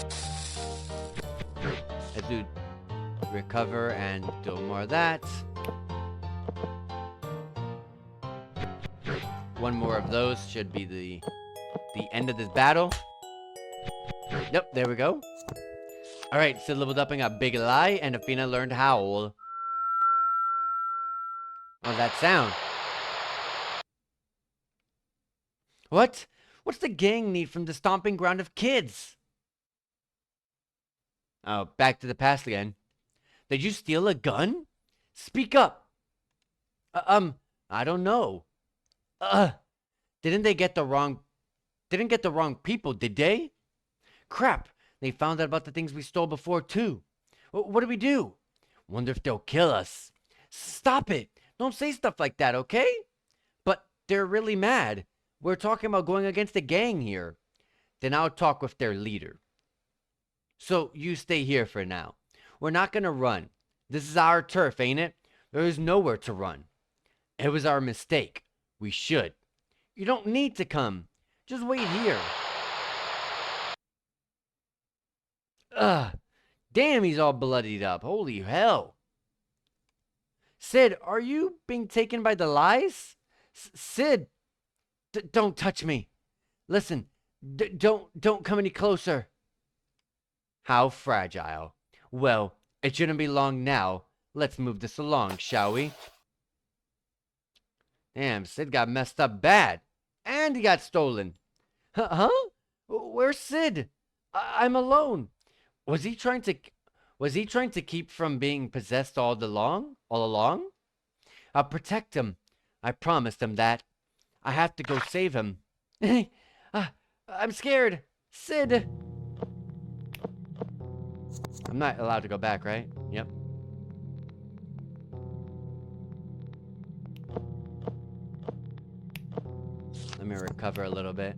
I do recover and do more of that. One more of those should be the end of this battle. Yep, there we go. Alright, Sid leveled up and got Big Lie, and Athena learned Howl. What's that sound? What? What's the gang need from the stomping ground of kids? Oh, back to the past again. Did you steal a gun? Speak up. I don't know. Didn't get the wrong people, did they? Crap, they found out about the things we stole before too. What do we do? Wonder if they'll kill us. Stop it. Don't say stuff like that, okay? But they're really mad. We're talking about going against the gang here. Then I'll talk with their leader. So you stay here for now. We're not gonna run. This is our turf, ain't it? There is nowhere to run. It was our mistake. We should. You don't need to come. Just wait here. Ugh. Damn, he's all bloodied up. Holy hell. Sid, are you being taken by the lies? Sid, don't touch me. Listen, don't come any closer. How fragile. Well, it shouldn't be long now. Let's move this along, shall we? Damn, Sid got messed up bad. And he got stolen. Huh? Where's Sid? I'm alone. Was he trying to keep from being possessed all along? I'll protect him. I promised him that. I have to go save him. I'm scared. Sid. I'm not allowed to go back, right? Yep. Let me recover a little bit.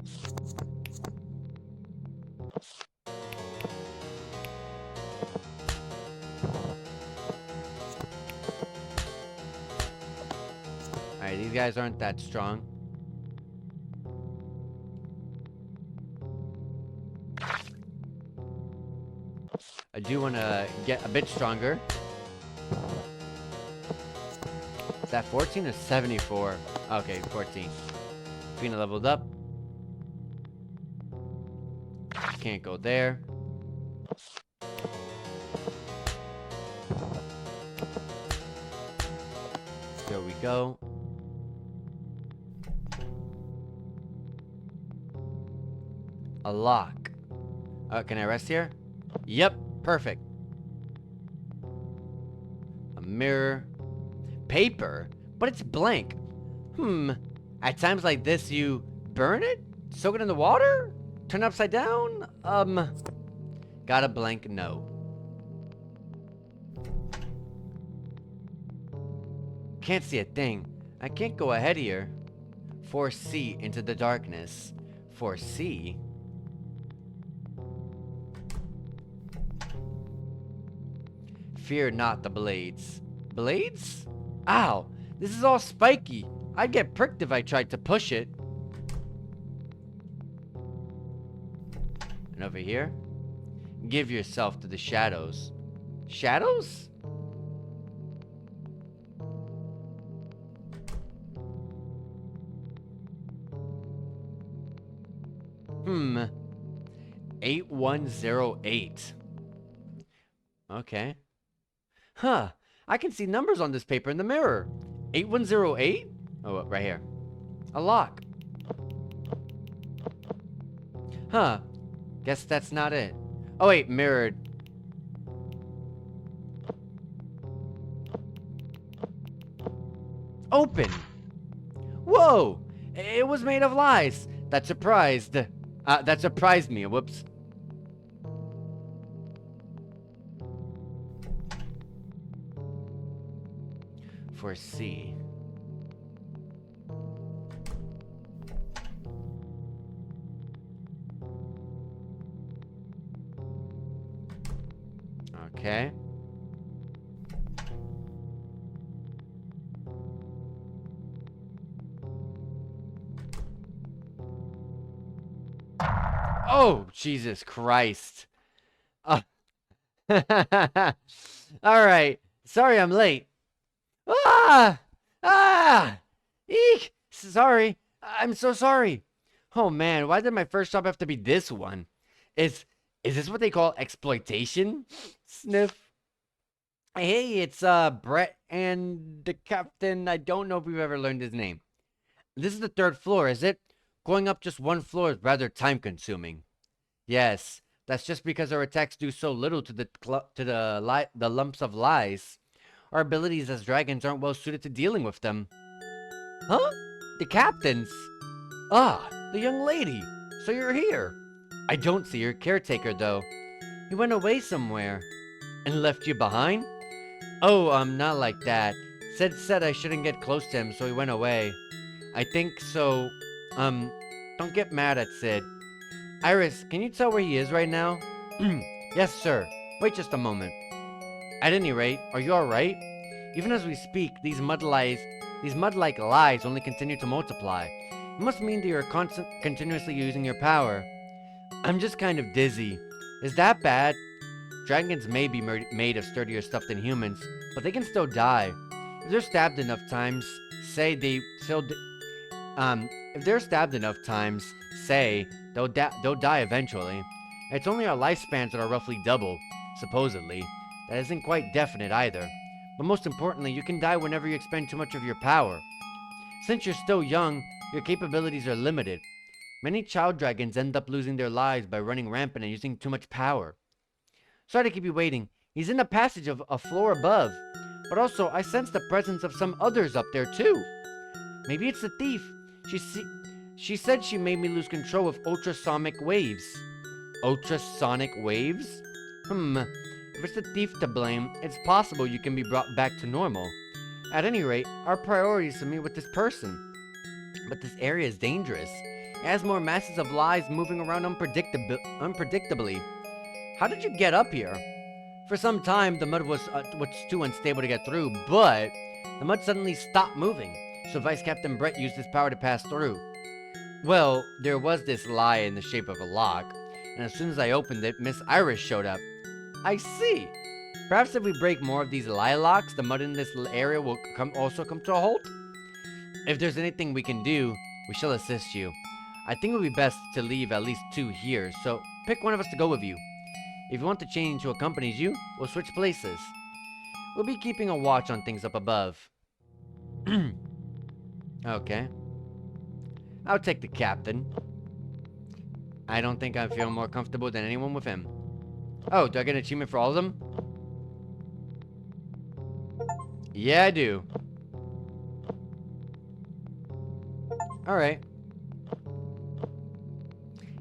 Alright, these guys aren't that strong. I do want to get a bit stronger. Is that 14 or 74? Okay, 14. Fina leveled up. Can't go there. go. A lock. Can I rest here? Yep, perfect. A mirror. Paper? But it's blank. At times like this, you burn it? Soak it in the water? Turn it upside down? Got a blank note. Can't see a thing. I can't go ahead here. Foresee into the darkness. Foresee? Fear not the blades. Blades? Ow! This is all spiky. I'd get pricked if I tried to push it. And over here? Give yourself to the shadows. Shadows? Hmm. 8108. Okay. Huh. I can see numbers on this paper in the mirror. 8108? Oh, right here. A lock. Huh. Guess that's not it. Oh, wait. Mirrored. Open. Whoa. It was made of lies. That surprised me. Whoops. Foresee. Okay. Oh, Jesus Christ. All right. Sorry I'm late. Eek! Sorry. I'm so sorry. Oh man, why did my first job have to be this one? Is this what they call exploitation? Sniff. Hey, it's Brett and the captain. I don't know if we've ever learned his name. This is the 3rd floor, is it? Going up just 1 floor is rather time consuming. Yes, that's just because our attacks do so little to the lumps of lies. Our abilities as dragons aren't well suited to dealing with them. Huh? The captains? Ah, the young lady. So you're here. I don't see your caretaker, though. He went away somewhere. And left you behind? Oh, not like that. Said I shouldn't get close to him, so he went away. I think so. Don't get mad at Sid. Iris, can you tell where he is right now? Yes, sir. Wait just a moment. At any rate, are you alright? Even as we speak, these mud-like lies only continue to multiply. It must mean that you're continuously using your power. I'm just kind of dizzy. Is that bad? Dragons may be made of sturdier stuff than humans, but they can still die. If they're stabbed enough times, say, they'll die eventually. It's only our lifespans that are roughly double, supposedly. That isn't quite definite either. But most importantly, you can die whenever you expend too much of your power. Since you're still young, your capabilities are limited. Many child dragons end up losing their lives by running rampant and using too much power. Sorry to keep you waiting. He's in the passage of a floor above. But also, I sense the presence of some others up there too. Maybe it's the thief. She said she made me lose control with ultrasonic waves. Ultrasonic waves? If it's the thief to blame, it's possible you can be brought back to normal. At any rate, our priority is to meet with this person. But this area is dangerous. It has more masses of lies moving around unpredictably. How did you get up here? For some time, the mud was too unstable to get through, but the mud suddenly stopped moving, so Vice Captain Brett used his power to pass through. Well, there was this lie in the shape of a lock, and as soon as I opened it, Miss Iris showed up. I see. Perhaps if we break more of these lie locks, the mud in this area will also come to a halt? If there's anything we can do, we shall assist you. I think it would be best to leave at least 2 here, so pick one of us to go with you. If you want the change who accompanies you, we'll switch places. We'll be keeping a watch on things up above. Okay. I'll take the captain. I don't think I feel more comfortable than anyone with him. Oh, do I get an achievement for all of them? Yeah, I do. Alright.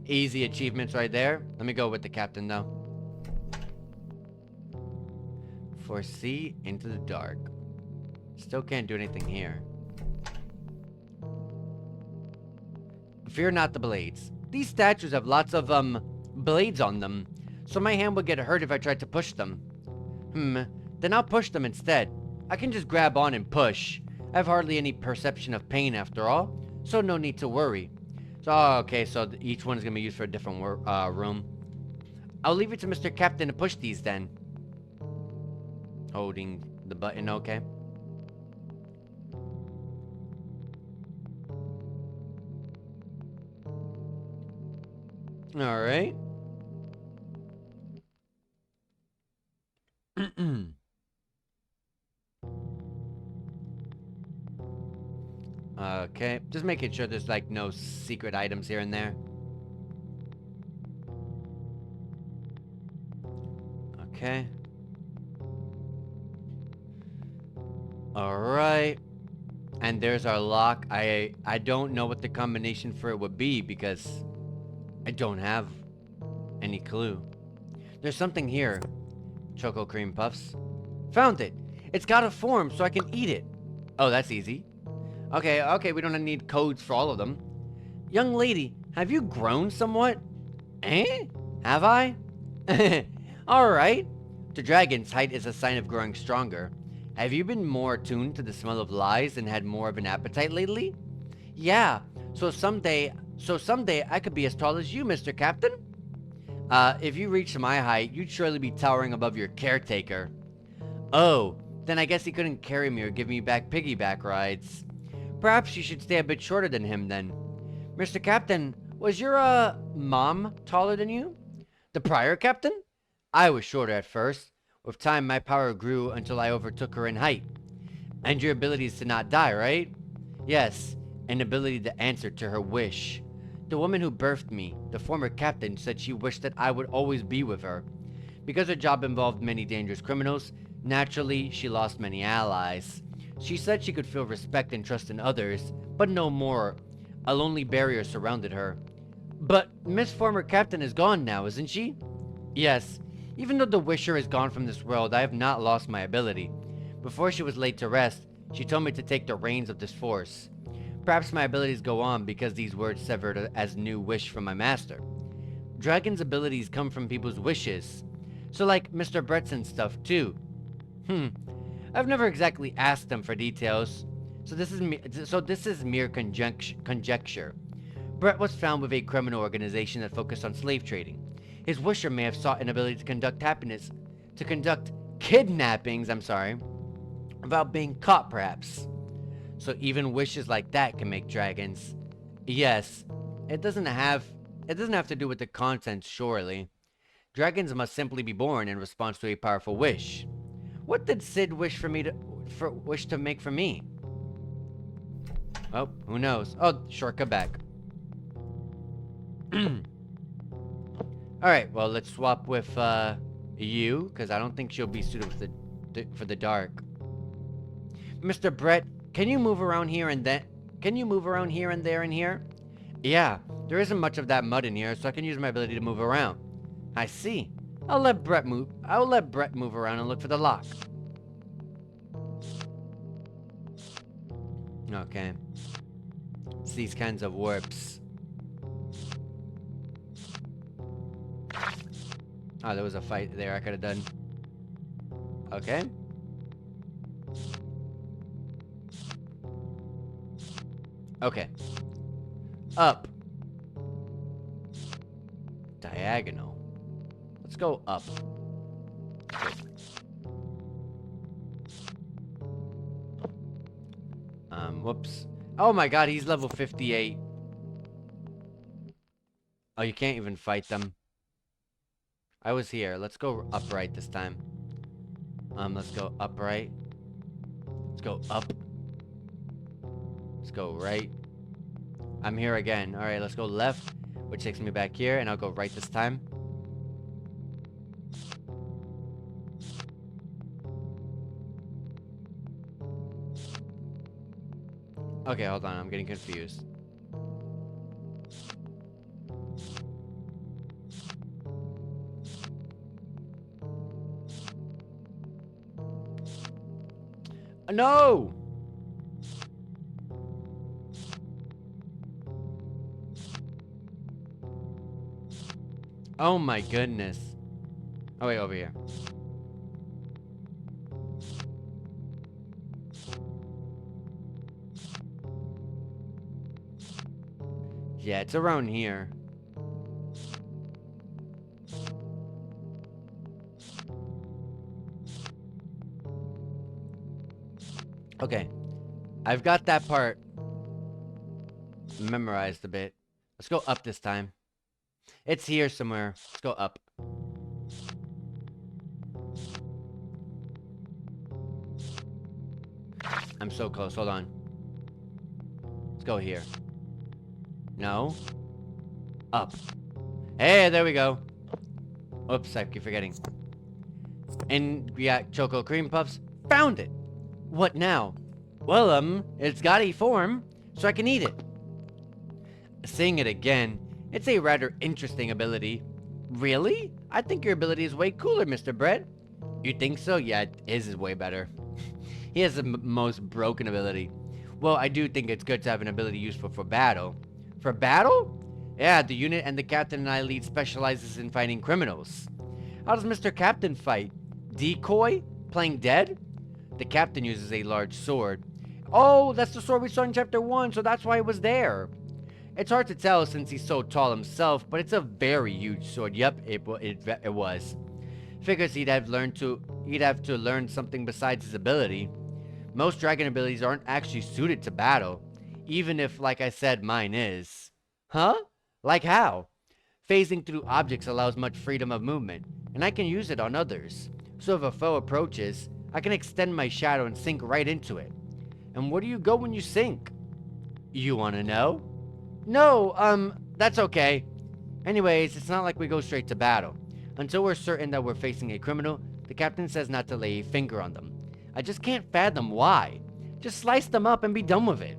Easy achievements right there. Let me go with the captain, though. Foresee into the dark. Still can't do anything here. Fear not the blades. These statues have lots of, blades on them, so my hand would get hurt if I tried to push them. Then I'll push them instead. I can just grab on and push. I have hardly any perception of pain after all, so no need to worry. So, okay, so each one is going to be used for a different room. I'll leave it to Mr. Captain to push these then. Holding the button, okay. Alright. Okay, just making sure there's like no secret items here and there. Okay. Alright. And there's our lock. I don't know what the combination for it would be because I don't have any clue. There's something here. Choco cream puffs. Found it. It's got a form so I can eat it. Oh, that's easy. Okay, we don't need codes for all of them. Young lady, have you grown somewhat? Eh? Have I? Alright. To dragons, height is a sign of growing stronger. Have you been more attuned to the smell of lies and had more of an appetite lately? Yeah, so someday I could be as tall as you, Mr. Captain. If you reached my height, you'd surely be towering above your caretaker. Oh, then I guess he couldn't carry me or give me back piggyback rides. Perhaps you should stay a bit shorter than him then. Mr. Captain, was your, mom taller than you? The prior captain? I was shorter at first. With time, my power grew until I overtook her in height. And your ability is to not die, right? Yes, an ability to answer to her wish. The woman who birthed me, the former captain, said she wished that I would always be with her. Because her job involved many dangerous criminals, naturally, she lost many allies. She said she could feel respect and trust in others, but no more. A lonely barrier surrounded her. But Miss Former Captain is gone now, isn't she? Yes. Even though the Wisher is gone from this world, I have not lost my ability. Before she was laid to rest, she told me to take the reins of this force. Perhaps my abilities go on because these words severed as new wish from my master. Dragon's abilities come from people's wishes. So like Mr. Brett's stuff too. I've never exactly asked them for details. So this is mere conjecture. Brett was found with a criminal organization that focused on slave trading. His wisher may have sought an ability to conduct kidnappings, without being caught perhaps. So even wishes like that can make dragons. Yes, it doesn't have to do with the contents, surely. Dragons must simply be born in response to a powerful wish. What did Sid wish to make for me? Oh, who knows? Oh, shortcut back. Alright, well, let's swap with, you, because I don't think she'll be suited for the dark. Mr. Brett, can you move around here and then? Can you move around here and there and here? Yeah, there isn't much of that mud in here, so I can use my ability to move around. I see. I'll let Brett move around and look for the lock. Okay. It's these kinds of warps. Oh, there was a fight there I could have done. Okay. Okay. Up. Diagonal. Let's go up. Whoops. Oh my god, he's level 58. Oh, you can't even fight them. I was here. Let's go upright this time. Let's go upright. Let's go up. Let's go right. I'm here again. Alright, let's go left, which takes me back here, and I'll go right this time. Okay, hold on. I'm getting confused. No! Oh my goodness. Oh wait, over here. Yeah, it's around here. Okay. I've got that part memorized a bit. Let's go up this time. It's here somewhere. Let's go up. I'm so close. Hold on. Let's go here. No. Up. Hey, there we go. Oops, I keep forgetting. And we got Choco Cream Puffs. Found it. What now? Well, it's got a form, so I can eat it. Saying it again, it's a rather interesting ability. Really? I think your ability is way cooler, Mr. Bread. You think so? Yeah, his is way better. He has the most broken ability. Well, I do think it's good to have an ability useful for battle. For battle? Yeah, the unit and the captain and I lead specializes in fighting criminals. How does Mr. Captain fight? Decoy? Playing dead? The captain uses a large sword. Oh, that's the sword we saw in chapter 1, so that's why it was there. It's hard to tell since he's so tall himself, but it's a very huge sword. Yep, it was. Figures he'd have to learn something besides his ability. Most dragon abilities aren't actually suited to battle, even if, like I said, mine is. Huh? Like how? Phasing through objects allows much freedom of movement, and I can use it on others. So if a foe approaches, I can extend my shadow and sink right into it. And where do you go when you sink? You wanna know? No, that's okay. Anyways, it's not like we go straight to battle. Until we're certain that we're facing a criminal, the captain says not to lay a finger on them. I just can't fathom why. Just slice them up and be done with it.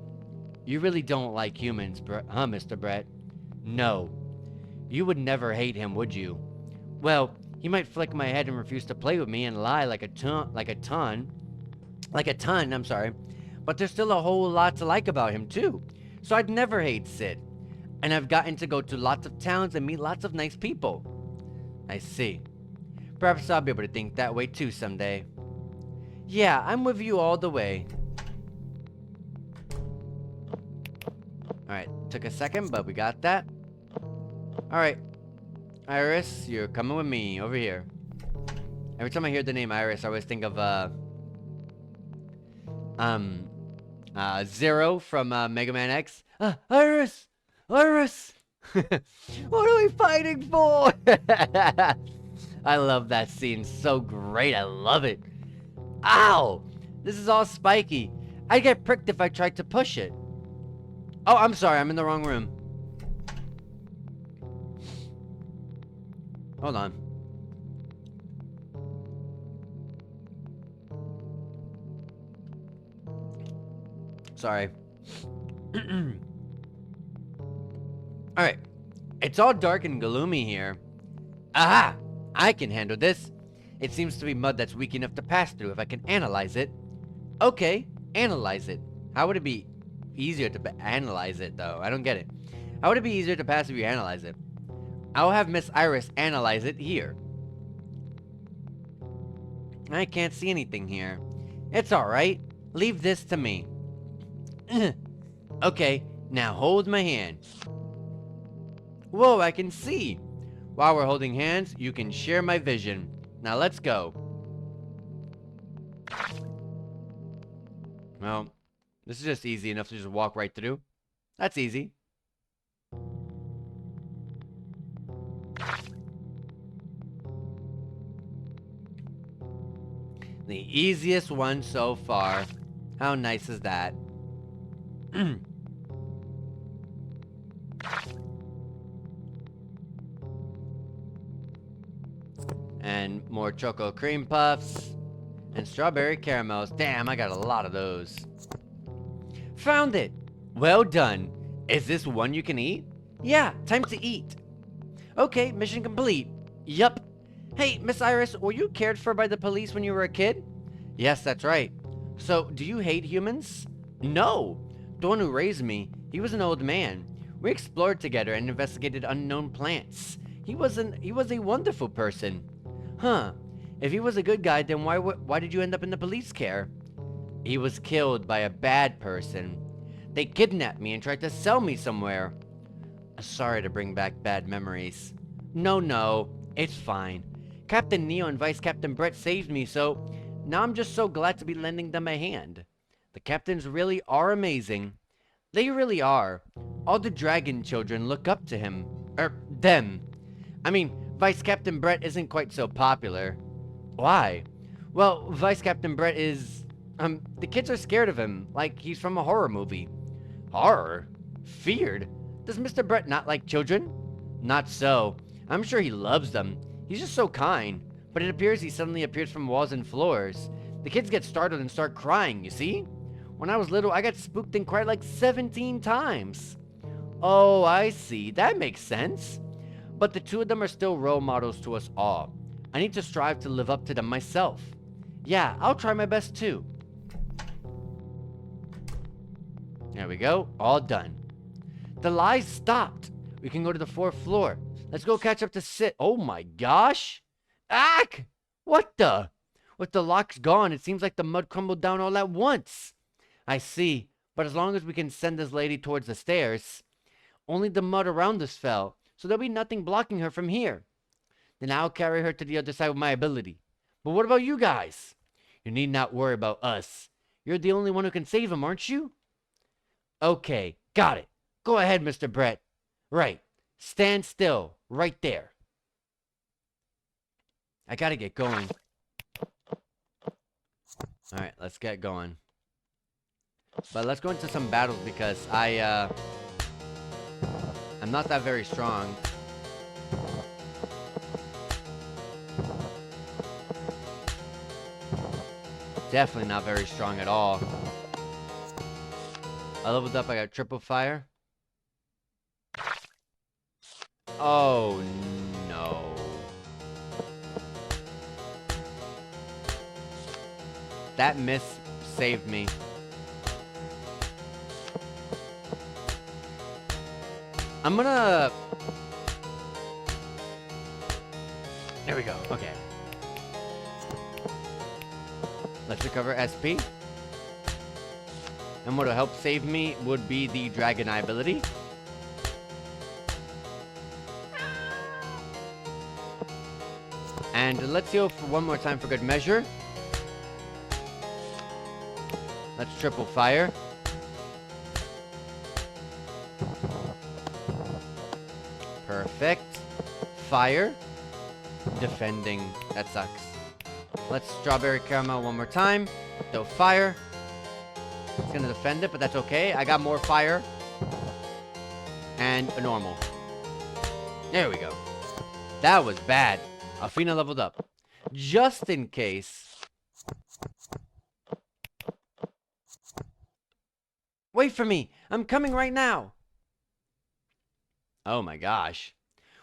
You really don't like humans, huh, Mr. Brett? No. You would never hate him, would you? Well, he might flick my head and refuse to play with me and lie like a ton, I'm sorry. But there's still a whole lot to like about him, too. So I'd never hate Sid. And I've gotten to go to lots of towns and meet lots of nice people. I see. Perhaps I'll be able to think that way too someday. Yeah, I'm with you all the way. Alright, took a second, but we got that. Alright. Iris, you're coming with me over here. Every time I hear the name Iris, I always think of, Zero from, Mega Man X. Iris! Iris! What are we fighting for? I love that scene. So great. I love it. Ow! This is all spiky. I'd get pricked if I tried to push it. Oh, I'm sorry. I'm in the wrong room. Hold on. Sorry. Alright. It's all dark and gloomy here. Aha! I can handle this. It seems to be mud that's weak enough to pass through if I can analyze it. Okay, analyze it. How would it be easier to analyze it, though? I don't get it. How would it be easier to pass if you analyze it? I'll have Miss Iris analyze it here. I can't see anything here. It's alright. Leave this to me. Okay, now hold my hand. Whoa, I can see. While we're holding hands, you can share my vision. Now let's go. Well, this is just easy enough to just walk right through. That's easy. The easiest one so far. How nice is that? And more choco cream puffs. And strawberry caramels. Damn, I got a lot of those. Found it! Well done. Is this one you can eat? Yeah, time to eat. Okay, mission complete. Yup. Hey, Miss Iris, were you cared for by the police when you were a kid? Yes, that's right. So, do you hate humans? No. The one who raised me, he was an old man. We explored together and investigated unknown plants. He was a wonderful person. Huh. If he was a good guy, then why did you end up in the police care? He was killed by a bad person. They kidnapped me and tried to sell me somewhere. Sorry to bring back bad memories. No, it's fine. Captain Neo and Vice Captain Brett saved me, so now I'm just so glad to be lending them a hand. The captains really are amazing. They really are. All the dragon children look up to him. Them. I mean, Vice Captain Brett isn't quite so popular. Why? Well, Vice Captain Brett is... the kids are scared of him, like he's from a horror movie. Horror? Feared? Does Mr. Brett not like children? Not so. I'm sure he loves them. He's just so kind. But it appears he suddenly appears from walls and floors. The kids get startled and start crying, you see? When I was little, I got spooked and cried like 17 times. Oh, I see. That makes sense. But the two of them are still role models to us all. I need to strive to live up to them myself. Yeah, I'll try my best too. There we go. All done. The lies stopped. We can go to the 4th floor. Let's go catch up to Sid. Oh my gosh. Ack! What the? With the locks gone, it seems like the mud crumbled down all at once. I see. But as long as we can send this lady towards the stairs. Only the mud around us fell, so there'll be nothing blocking her from here. Then I'll carry her to the other side with my ability. But what about you guys? You need not worry about us. You're the only one who can save him, aren't you? Okay, got it. Go ahead, Mr. Brett. Right. Stand still. Right there. I gotta get going. Alright, let's get going. But let's go into some battles because I'm not that very strong. Definitely not very strong at all. I leveled up, I got triple fire. Oh no. That miss saved me. I'm gonna... There we go, okay. Let's recover SP. And what'll help save me would be the Dragon Eye ability. And let's heal for one more time for good measure. Let's triple fire. Perfect. Fire. Defending. That sucks. Let's strawberry caramel one more time. So fire. It's gonna defend it, but that's okay. I got more fire. And a normal. There we go. That was bad. Alfina leveled up. Just in case. Wait for me. I'm coming right now. Oh my gosh.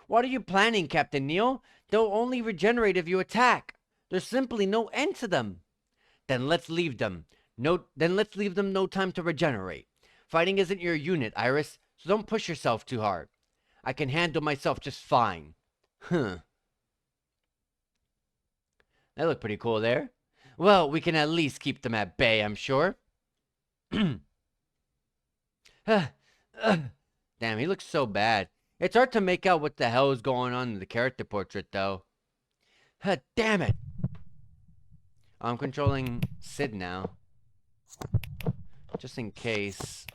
What are you planning, Captain Neo? They'll only regenerate if you attack. There's simply no end to them. Then let's leave them. Then let's leave them no time to regenerate. Fighting isn't your unit, Iris, so don't push yourself too hard. I can handle myself just fine. Huh. That looked pretty cool there. Well, we can at least keep them at bay, I'm sure. Damn, he looks so bad. It's hard to make out what the hell is going on in the character portrait, though. Damn it. I'm controlling Sid now. Just in case.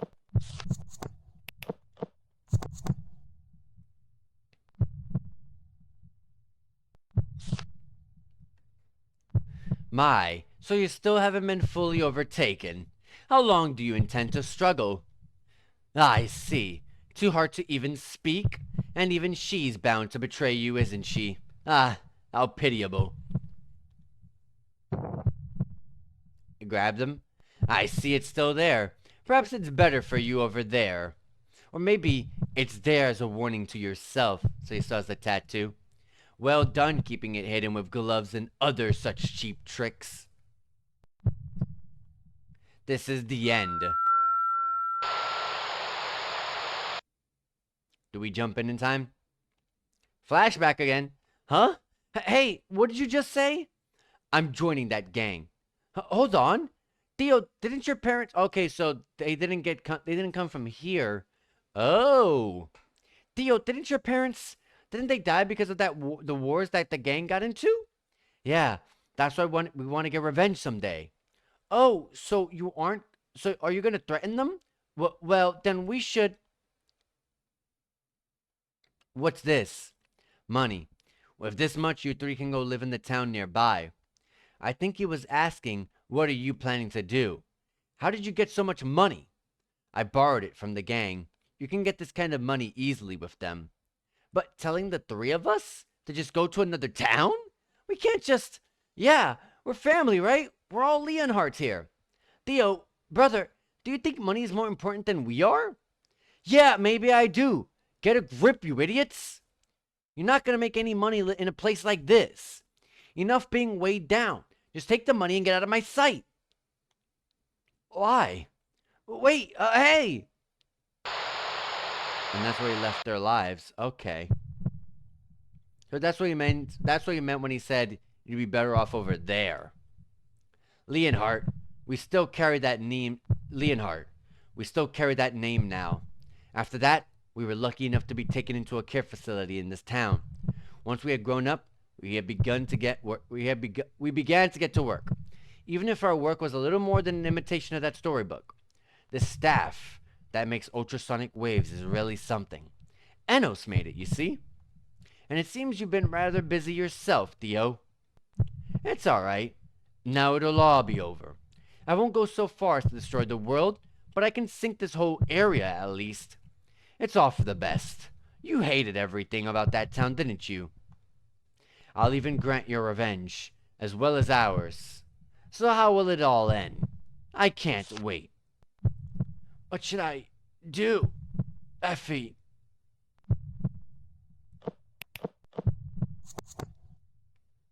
My, so you still haven't been fully overtaken. How long do you intend to struggle? I see. Too hard to even speak? And even she's bound to betray you, isn't she? Ah, how pitiable. You grabbed him? I see it's still there. Perhaps it's better for you over there. Or maybe it's there as a warning to yourself, so he still has the tattoo. Well done keeping it hidden with gloves and other such cheap tricks. This is the end. Do we jump in time? Flashback again. Huh? Hey, what did you just say? I'm joining that gang. Hold on. Theo, didn't your parents... Okay, so they didn't come from here. Oh. Theo, didn't your parents... Didn't they die because of the wars that the gang got into? Yeah, that's why we want to get revenge someday. Oh, so you aren't... So are you going to threaten them? Well, then we should... What's this? Money. With this much, you three can go live in the town nearby. I think he was asking, what are you planning to do? How did you get so much money? I borrowed it from the gang. You can get this kind of money easily with them. But telling the three of us to just go to another town? We can't just... Yeah, we're family, right? We're all Leonhards here. Theo, brother, do you think money is more important than we are? Yeah, maybe I do. Get a grip, you idiots. You're not going to make any money in a place like this. Enough being weighed down. Just take the money and get out of my sight. Why? Wait, hey! And that's where he left their lives. Okay. So that's what he meant. That's what he meant when he said you'd be better off over there. Leonhardt, we still carry that name. Leonhardt, we still carry that name now. After that, we were lucky enough to be taken into a care facility in this town. Once we had grown up, we began to get to work. Even if our work was a little more than an imitation of that storybook. The staff that makes ultrasonic waves is really something. Enos made it, you see? And it seems you've been rather busy yourself, Theo. It's alright. Now it'll all be over. I won't go so far as to destroy the world, but I can sink this whole area at least. It's all for the best. You hated everything about that town, didn't you? I'll even grant your revenge, as well as ours. So how will it all end? I can't wait. What should I do, Effie?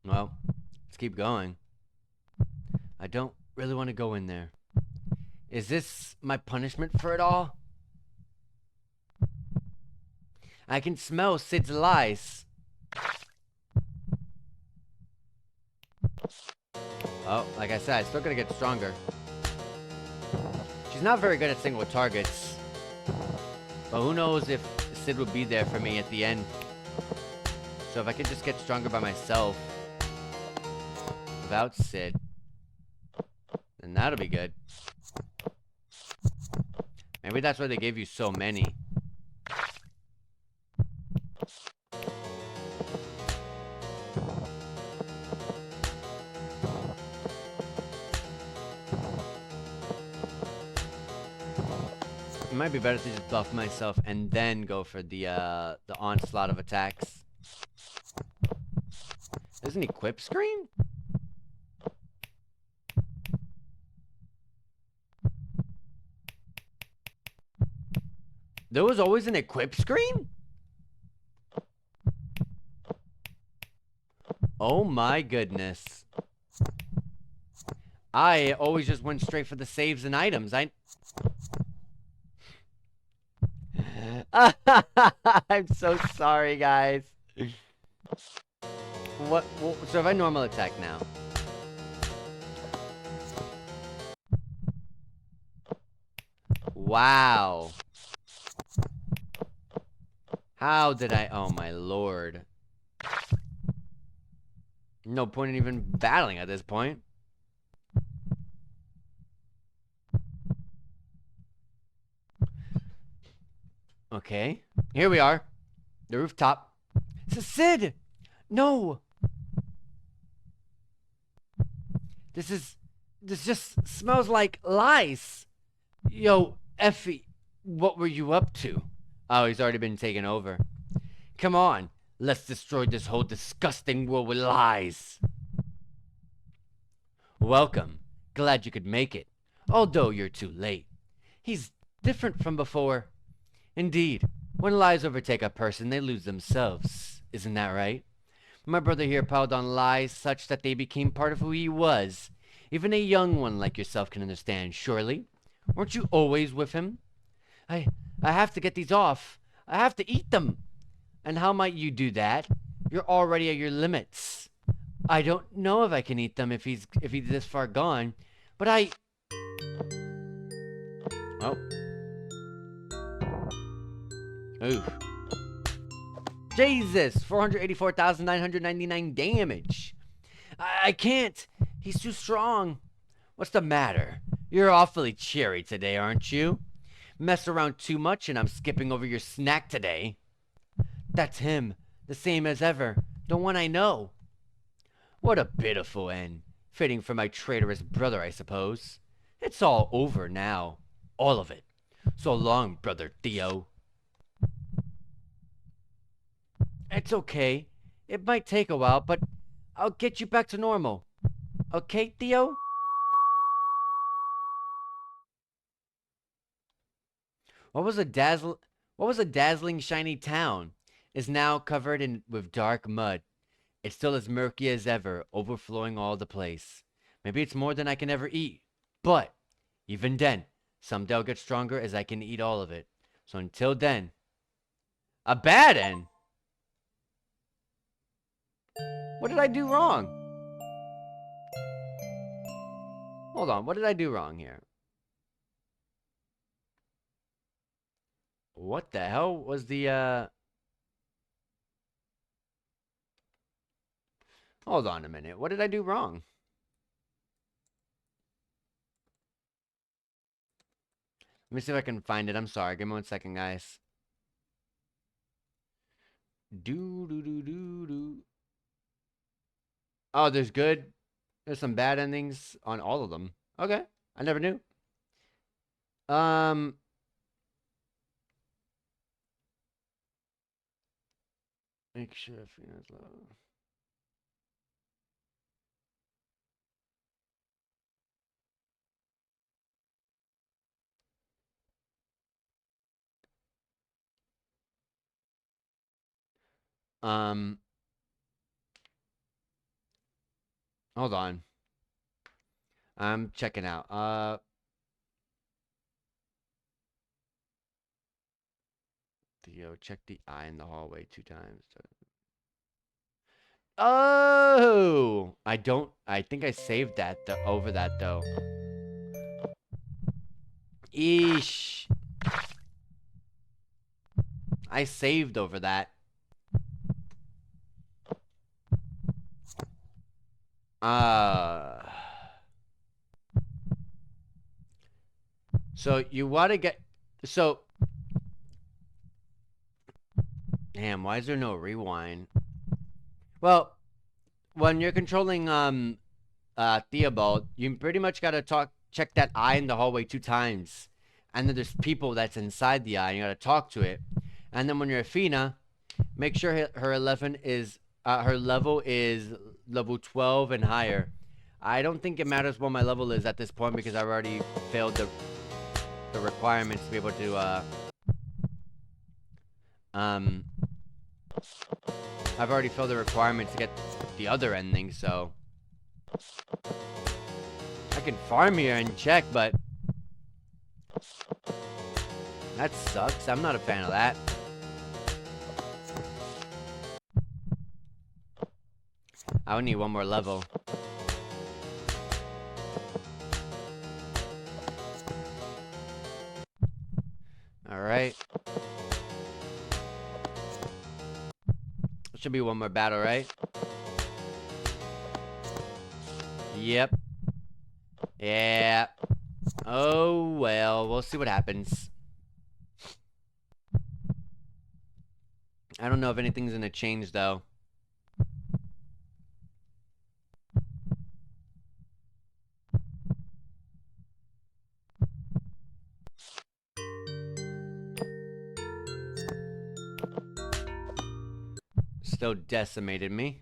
Well, let's keep going. I don't really want to go in there. Is this my punishment for it all? I can smell Sid's lies. Oh, like I said, I still gotta get stronger. She's not very good at single targets. But who knows if Sid will be there for me at the end. So if I could just get stronger by myself. Without Sid. Then that'll be good. Maybe that's why they gave you so many. It might be better to just buff myself and then go for the onslaught of attacks. There's an equip screen? There was always an equip screen? Oh my goodness. I always just went straight for the saves and items. I'm so sorry, guys. What? So if I normal attack now. Wow. How did I? Oh my lord. No point in even battling at this point. Okay. Here we are. The rooftop. It's Sid! No! This just smells like lice. Yo, Effie, What were you up to? Oh, he's already been taken over. Come on, let's destroy this whole disgusting world with lies. Welcome. Glad you could make it. Although you're too late. He's different from before. Indeed, when lies overtake a person, they lose themselves. Isn't that right? My brother here piled on lies such that they became part of who he was. Even a young one like yourself can understand, surely. Weren't you always with him? I I have to get these off. I have to eat them. And how might you do that? You're already at your limits. I don't know if I can eat them if he's this far gone, but I oh oof. Jesus, 484,999 damage. I can't. He's too strong. What's the matter? You're awfully cheery today, aren't you? Mess around too much and I'm skipping over your snack today. That's him, the same as ever, the one I know. What a pitiful end. Fitting for my traitorous brother, I suppose. It's all over now. All of it. So long, brother Theo. It's okay. It might take a while, but I'll get you back to normal. Okay, Theo? What was a dazzling shiny town is now covered in with dark mud. It's still as murky as ever, overflowing all the place. Maybe it's more than I can ever eat. But even then, someday I'll get stronger as I can eat all of it. So until then, a bad end? What did I do wrong? Hold on, what did I do wrong here? What the hell was the Hold on a minute. What did I do wrong? Let me see if I can find it. I'm sorry. Give me 1 second, guys. Do. Oh, there's good. There's some bad endings on all of them. Okay. I never knew. Um Make sure Fina's low. Um Hold on. I'm checking out. Theo, check the eye in the hallway 2 times. Oh, I think I saved that over that though. Eesh. I saved over that. Uh so you want to get so damn, why is there no rewind? Well, when you're controlling Theobald, you pretty much gotta check that eye in the hallway 2 times. And then there's people that's inside the eye, and you gotta talk to it. And then when you're Athena, make sure her her level is level 12 and higher. I don't think it matters what my level is at this point because I've already failed the requirements to be able to um I've already filled the requirements to get the other ending, so I can farm here and check, but that sucks. I'm not a fan of that. I would need one more level. Alright. Should be one more battle, right? Yep. Yeah. Oh, well, we'll see what happens. I don't know if anything's gonna change, though. still decimated me.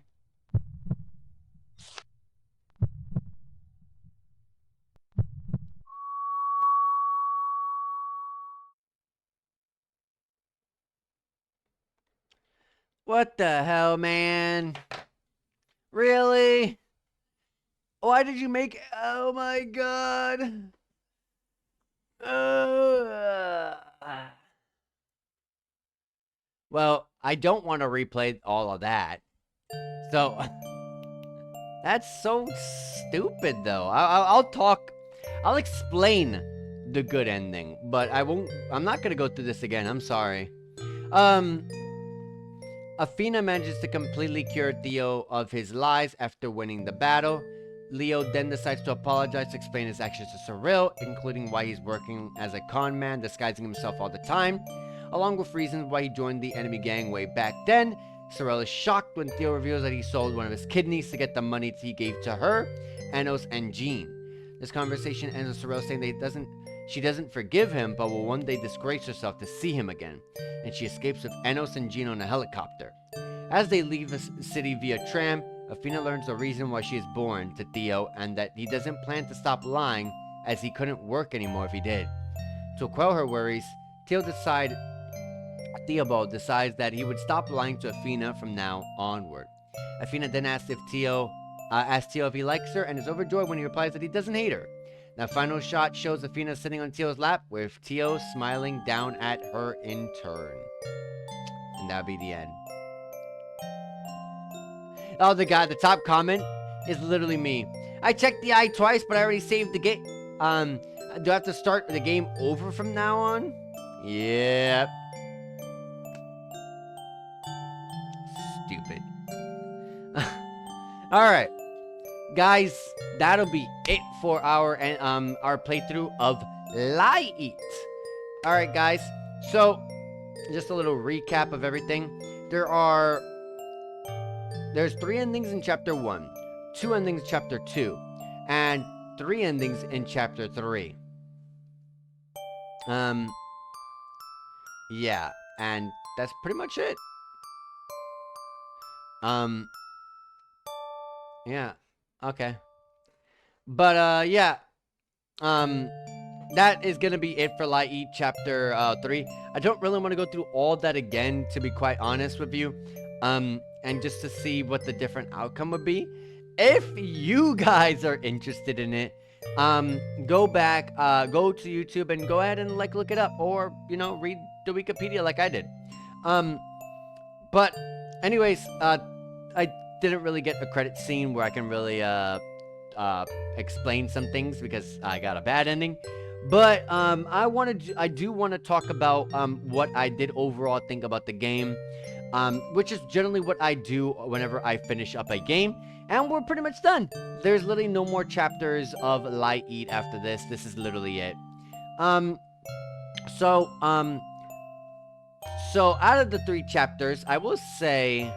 What the hell, man? Really? Why did you make... Oh my god. Well, I don't want to replay all of that. So... That's so stupid, though. I'll talk... I'll explain the good ending, but I won't... I'm not gonna go through this again. I'm sorry. Athena manages to completely cure Theo of his lies after winning the battle. Leo then decides to apologize to explain his actions to Cyril, including why he's working as a con man, disguising himself all the time, along with reasons why he joined the enemy gang way back then. Cyril is shocked when Theo reveals that he sold one of his kidneys to get the money he gave to her, Enos, and Jean. This conversation ends with Cyril saying that she doesn't forgive him, but will one day disgrace herself to see him again, and she escapes with Enos and Jean on a helicopter. As they leave the city via tram, Athena learns the reason why she is born to Theo, and that he doesn't plan to stop lying, as he couldn't work anymore if he did. To quell her worries, Theobald decides that he would stop lying to Athena from now onward. Athena then asks Theo if he likes her, and is overjoyed when he replies that he doesn't hate her. The final shot shows Athena sitting on Theo's lap, with Theo smiling down at her in turn. And that'll be the end. Oh, the top comment is literally me. I checked the eye twice, but I already saved the game. Do I have to start the game over from now on? Yep. Stupid. Alright. Guys, that'll be it for our playthrough of LiEat. Alright, guys. So, just a little recap of everything. There's 3 endings in Chapter 1, 2 endings in Chapter 2, and 3 endings in Chapter 3. Yeah, and that's pretty much it. Yeah, okay. But, yeah. That is gonna be it for LiEat Chapter 3. I don't really want to go through all that again, to be quite honest with you. And just to see what the different outcome would be. If you guys are interested in it, go back, go to YouTube and go ahead and look it up, or read the Wikipedia like I did. But anyways, I didn't really get a credit scene where I can really explain some things because I got a bad ending. But I do want to talk about what I did overall think about the game. Which is generally what I do whenever I finish up a game. And we're pretty much done. There's literally no more chapters of LiEat after this. This is literally it. So out of the 3 chapters, I will say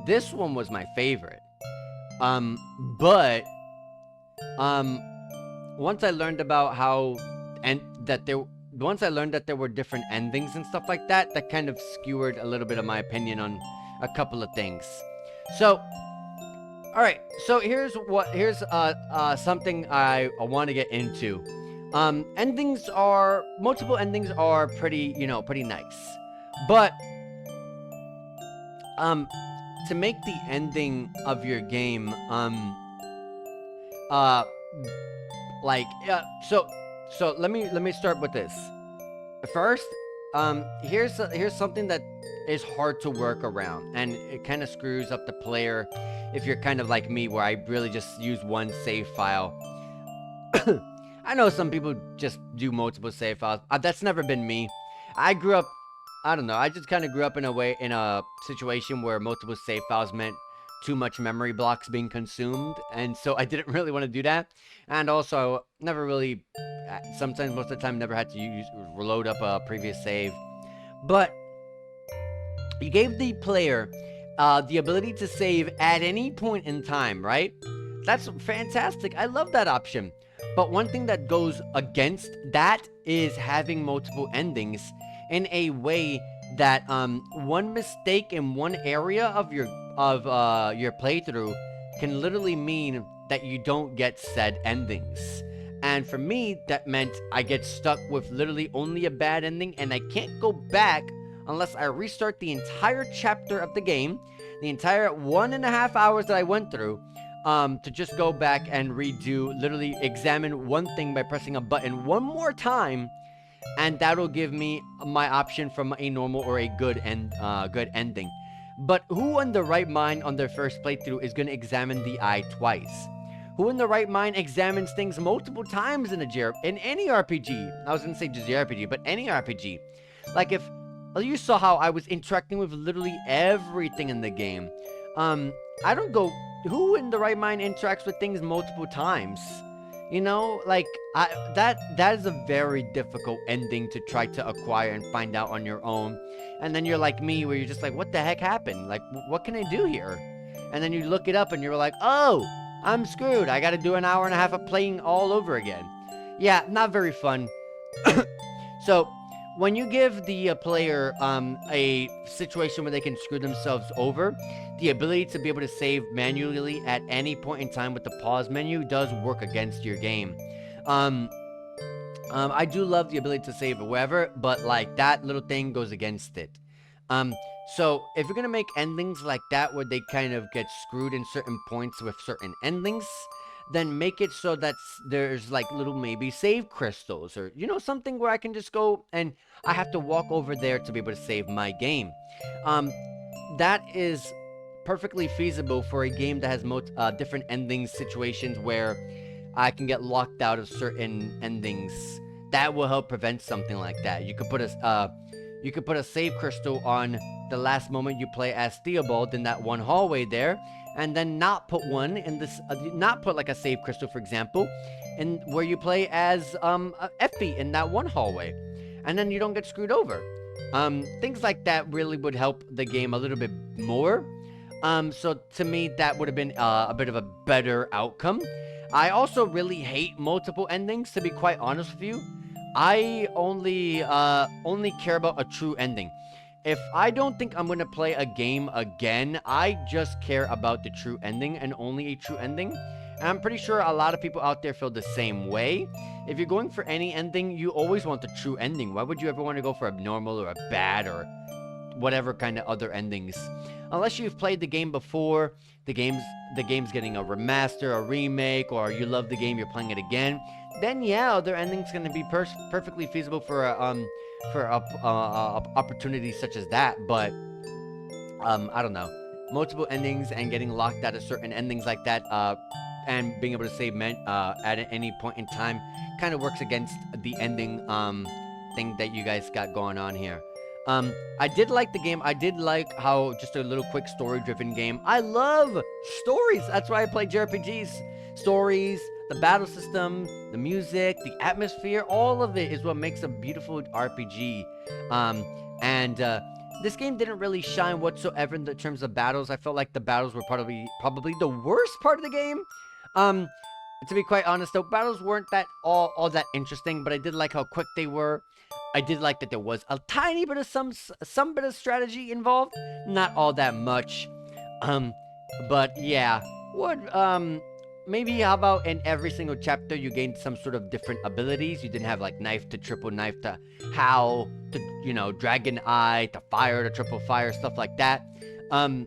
this one was my favorite. But once I learned about once I learned that there were different endings and stuff like that, that kind of skewered a little bit of my opinion on a couple of things. So, alright, so here's something I want to get into. Multiple endings are pretty nice. But, to make the ending of your game, so let me start with this. First, here's something that is hard to work around, and it kind of screws up the player if you're kind of like me, where I really just use one save file. I know some people just do multiple save files. That's never been me. I don't know, I just kind of grew up in a situation where multiple save files meant too much memory blocks being consumed, and so I didn't really want to do that. And also, never really, sometimes, most of the time, never had to reload up a previous save. But you gave the player the ability to save at any point in time, right? That's fantastic. I love that option. But one thing that goes against that is having multiple endings in a way that one mistake in one area of your playthrough can literally mean that you don't get said endings. And for me, that meant I get stuck with literally only a bad ending, and I can't go back unless I restart the entire chapter of the game, the entire 1.5 hours that I went through, to just go back and redo, literally examine one thing by pressing a button one more time, and that'll give me my option from a normal or a good ending. But who in the right mind on their first playthrough is going to examine the eye twice? Who in the right mind examines things multiple times in any RPG? I was going to say just the RPG, but any RPG. Like if you saw how I was interacting with literally everything in the game. I don't go. Who in the right mind interacts with things multiple times? You know, like that is a very difficult ending to try to acquire and find out on your own. And then you're like me, where you're just like, what the heck happened? Like, what can I do here? And then you look it up and you're like, oh, I'm screwed. I got to do an hour and a half of playing all over again. Yeah, not very fun. So, when you give the player a situation where they can screw themselves over, the ability to be able to save manually at any point in time with the pause menu does work against your game. I do love the ability to save wherever, but like that little thing goes against it. So if you're gonna make endings like that where they kind of get screwed in certain points with certain endings, then make it so that there's like little maybe save crystals, or something where I can just go and I have to walk over there to be able to save my game. That is perfectly feasible for a game that has different ending situations where I can get locked out of certain endings. That will help prevent something like that. You could put a save crystal on the last moment you play as Theobald in that one hallway there, and then not put one in this, not put like a save crystal, for example, in where you play as Effie in that one hallway, and then you don't get screwed over. Things like that really would help the game a little bit more. So to me, that would have been a bit of a better outcome. I also really hate multiple endings, to be quite honest with you. I only care about a true ending. If I don't think I'm gonna play a game again, I just care about the true ending and only a true ending. And I'm pretty sure a lot of people out there feel the same way. If you're going for any ending, you always want the true ending. Why would you ever want to go for a normal or a bad or whatever kind of other endings? Unless you've played the game before, the game's getting a remaster, a remake, or you love the game, you're playing it again, then yeah, other endings going to be perfectly feasible for opportunities such as that. But I don't know, multiple endings and getting locked out of certain endings like that, and being able to save at any point in time kind of works against the ending thing that you guys got going on here. I did like the game. I did like how just a little quick story-driven game. I love stories. That's why I play JRPGs. Stories, the battle system, the music, the atmosphere, all of it is what makes a beautiful RPG. This game didn't really shine whatsoever in the terms of battles. I felt like the battles were probably the worst part of the game. To be quite honest, though, battles weren't that all that interesting, but I did like how quick they were. I did like that there was a tiny bit of some bit of strategy involved, not all that much. But yeah, maybe how about in every single chapter you gained some sort of different abilities? You didn't have like knife to triple knife to howl to dragon eye to fire to triple fire, stuff like that. How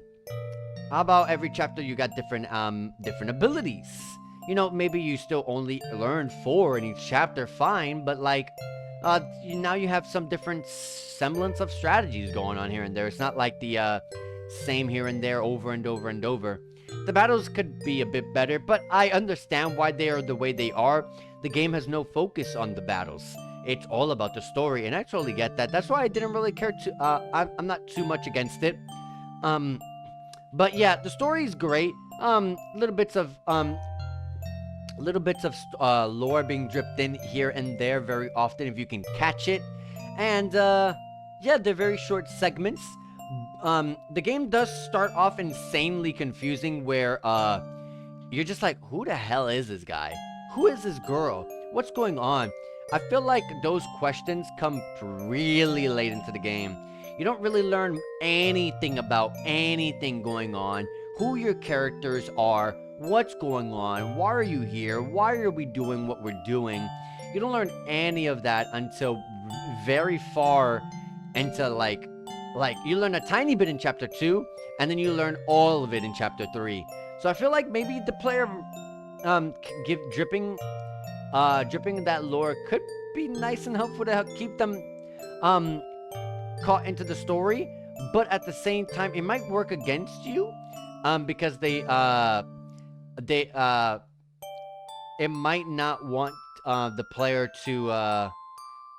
about every chapter you got different abilities? Maybe you still only learn 4 in each chapter, fine, but like now you have some different semblance of strategies going on here and there. It's not like the same here and there over and over and over. The battles could be a bit better, but I understand why they are the way they are. The game has no focus on the battles. It's all about the story, and I totally get that. That's why I didn't really care to, I'm not too much against it. But yeah, the story is great. Little bits of lore being dripped in here and there very often if you can catch it. And yeah, they're very short segments. The game does start off insanely confusing, where you're just like, who the hell is this guy? Who is this girl? What's going on? I feel like those questions come really late into the game. You don't really learn anything about anything going on, who your characters are, what's going on, why are you here, why are we doing what we're doing. You don't learn any of that until very far into like you learn a tiny bit in chapter 2 and then you learn all of it in chapter 3. So I feel like maybe the player give dripping that lore could be nice and helpful to help keep them um caught into the story, but at the same time it might work against you because they it might not want the player to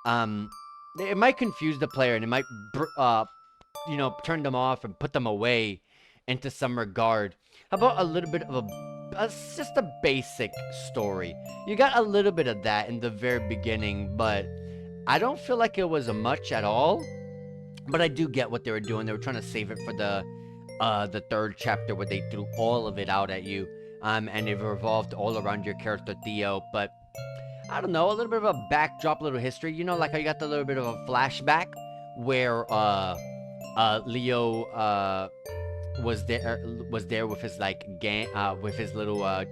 um it might confuse the player, and it might turn them off and put them away into some regard. How about a little bit of just a basic story? You got a little bit of that in the very beginning, but I don't feel like it was much at all. But I do get what they were doing. They were trying to save it for the third chapter where they threw all of it out at you. And it revolved all around your character Theo. But I don't know, a little bit of a backdrop, little history. You know, like how you got the little bit of a flashback where Leo was there with his like gang with his little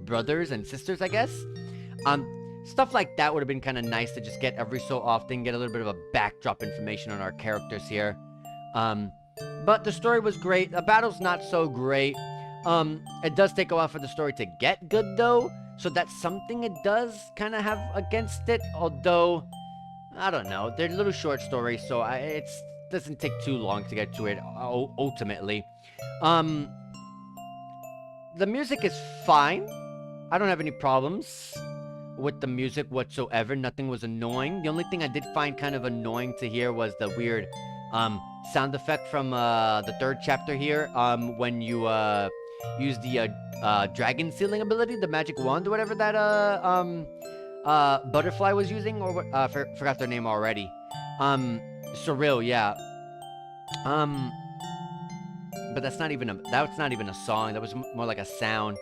brothers and sisters, I guess. Stuff like that would have been kind of nice to just get every so often, get a little bit of a backdrop information on our characters here. But the story was great. The battle's not so great. It does take a while for the story to get good though, so that's something it does kind of have against it. Although, I don't know, they're little short stories, so it doesn't take too long to get to it ultimately. The music is fine. I don't have any problems with the music whatsoever. Nothing was annoying. The only thing I did find kind of annoying to hear was the weird sound effect from the third chapter here, when you use the dragon sealing ability, the magic wand or whatever that butterfly was using, or forgot their name already. Surreal, yeah. But that's not even a song. That was more like a sound.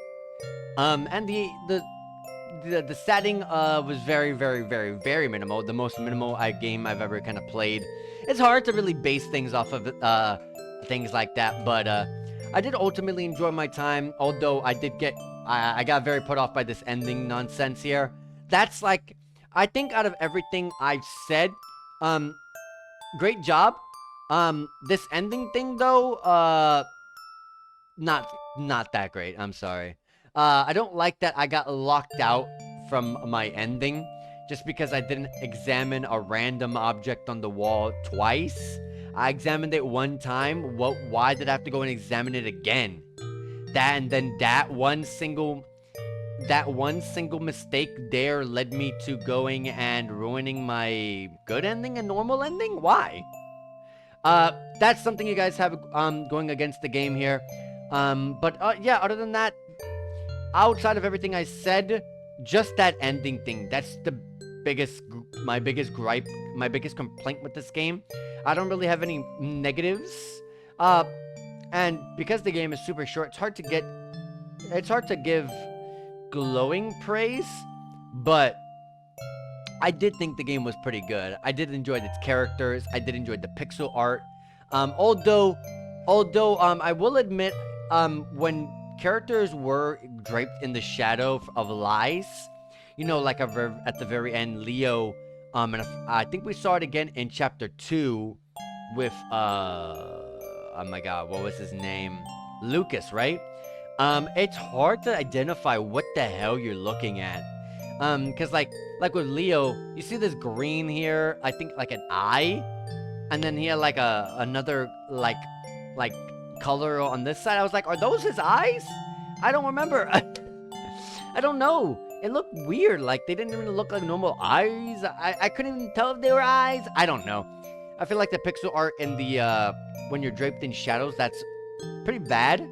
And the setting was very, very, very, very minimal. The most minimal game I've ever kind of played. It's hard to really base things off of things like that, but I did ultimately enjoy my time. Although I got very put off by this ending nonsense here. That's like, I think out of everything I've said, great job. This ending thing though, not that great. I'm sorry. I don't like that I got locked out from my ending just because I didn't examine a random object on the wall twice. I examined it one time. Why did I have to go and examine it again? That one single mistake there led me to going and ruining my good ending and normal ending? Why? That's something you guys have going against the game here. But yeah, other than that, outside of everything I said, just that ending thing, that's my biggest gripe, my biggest complaint with this game. I don't really have any negatives. And because the game is super short, it's hard to give glowing praise, but I did think the game was pretty good. I did enjoy its characters. I did enjoy the pixel art. Although I will admit, when characters were draped in the shadow of lies, you know, like at the very end, Leo, and I think we saw it again in chapter 2 with, oh my god, what was his name? Lucas, right? It's hard to identify what the hell you're looking at. Cause like with Leo, you see this green here, I think like an eye, and then he had like another like color on this side. I was like, are those his eyes? I don't remember. I don't know. It looked weird. Like they didn't even look like normal eyes. I couldn't even tell if they were eyes. I don't know. I feel like the pixel art in the when you're draped in shadows, that's pretty bad.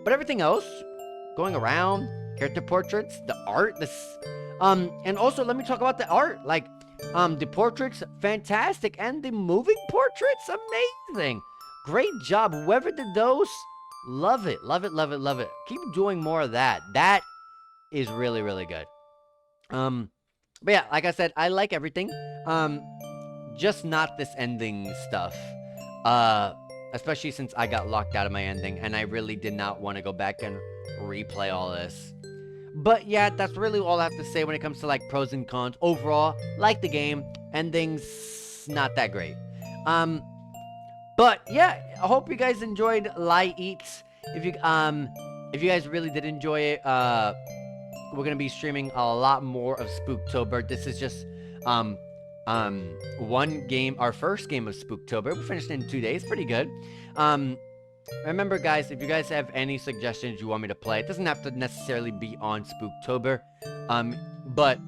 But everything else, going around, character portraits, the art, and also let me talk about the art. Like, the portraits, fantastic, and the moving portraits, amazing. Great job. Whoever did those, love it, love it, love it, love it. Keep doing more of that. That is really, really good. But yeah, like I said, I like everything. Just not this ending stuff. Uh, Especially since I got locked out of my ending, and I really did not want to go back and replay all this. But yeah, that's really all I have to say when it comes to like pros and cons. Overall, like the game, endings not that great. Um, but yeah, I hope you guys enjoyed LiEat. If you guys really did enjoy it, we're gonna be streaming a lot more of Spooktober. This is just um one game, our first game of Spooktober. We finished in 2 days, pretty good. Um, Remember, guys, if you guys have any suggestions you want me to play, it doesn't have to necessarily be on Spooktober, but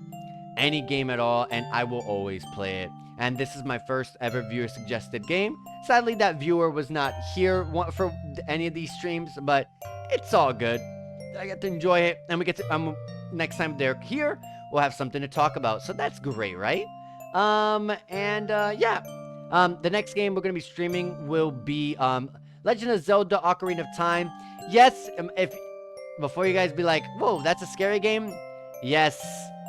any game at all, and I will always play it. And this is my first ever viewer suggested game. Sadly, that viewer was not here for any of these streams, but it's all good. I get to enjoy it, and we get to next time they're here, we'll have something to talk about. So that's great, right? Yeah. The next game we're gonna be streaming will be Legend of Zelda: Ocarina of Time. Yes, if before you guys be like, whoa, that's a scary game. Yes,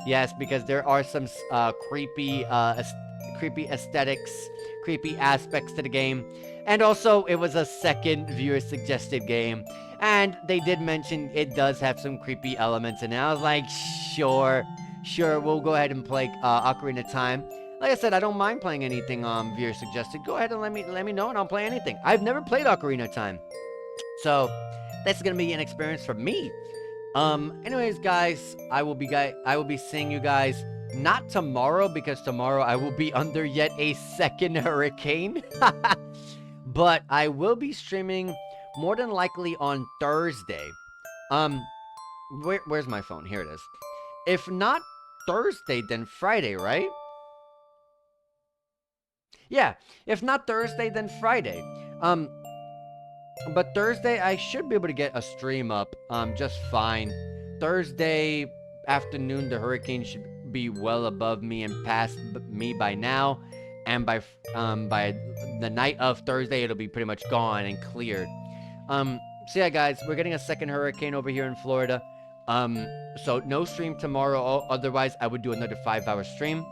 yes, because there are some creepy aesthetics, creepy aspects to the game. And also, it was a second viewer suggested game. And they did mention it does have some creepy elements in it. I was like, sure, we'll go ahead and play Ocarina of Time. Like I said, I don't mind playing anything viewer suggested. Go ahead and let me know, and I'll play anything. I've never played Ocarina of Time, so that's gonna be an experience for me. Anyways, guys, I will be seeing you guys not tomorrow, because tomorrow I will be under yet a second hurricane. But I will be streaming more than likely on Thursday. Where's my phone? Here it is. If not Thursday, then Friday, right? Yeah, if not Thursday, then Friday. But Thursday, I should be able to get a stream up, just fine. Thursday afternoon, the hurricane should be well above me and past me by now. And by the night of Thursday, it'll be pretty much gone and cleared. So yeah, guys, we're getting a second hurricane over here in Florida. So no stream tomorrow. Otherwise, I would do another 5-hour stream.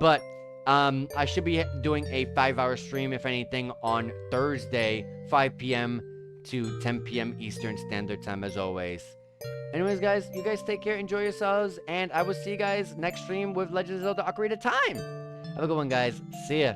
But I should be doing a 5-hour stream, if anything, on Thursday, 5 p.m. to 10 p.m. Eastern Standard Time, as always. Anyways, guys, you guys take care, enjoy yourselves, and I will see you guys next stream with Legend of Zelda: Ocarina of Time. Have a good one, guys. See ya.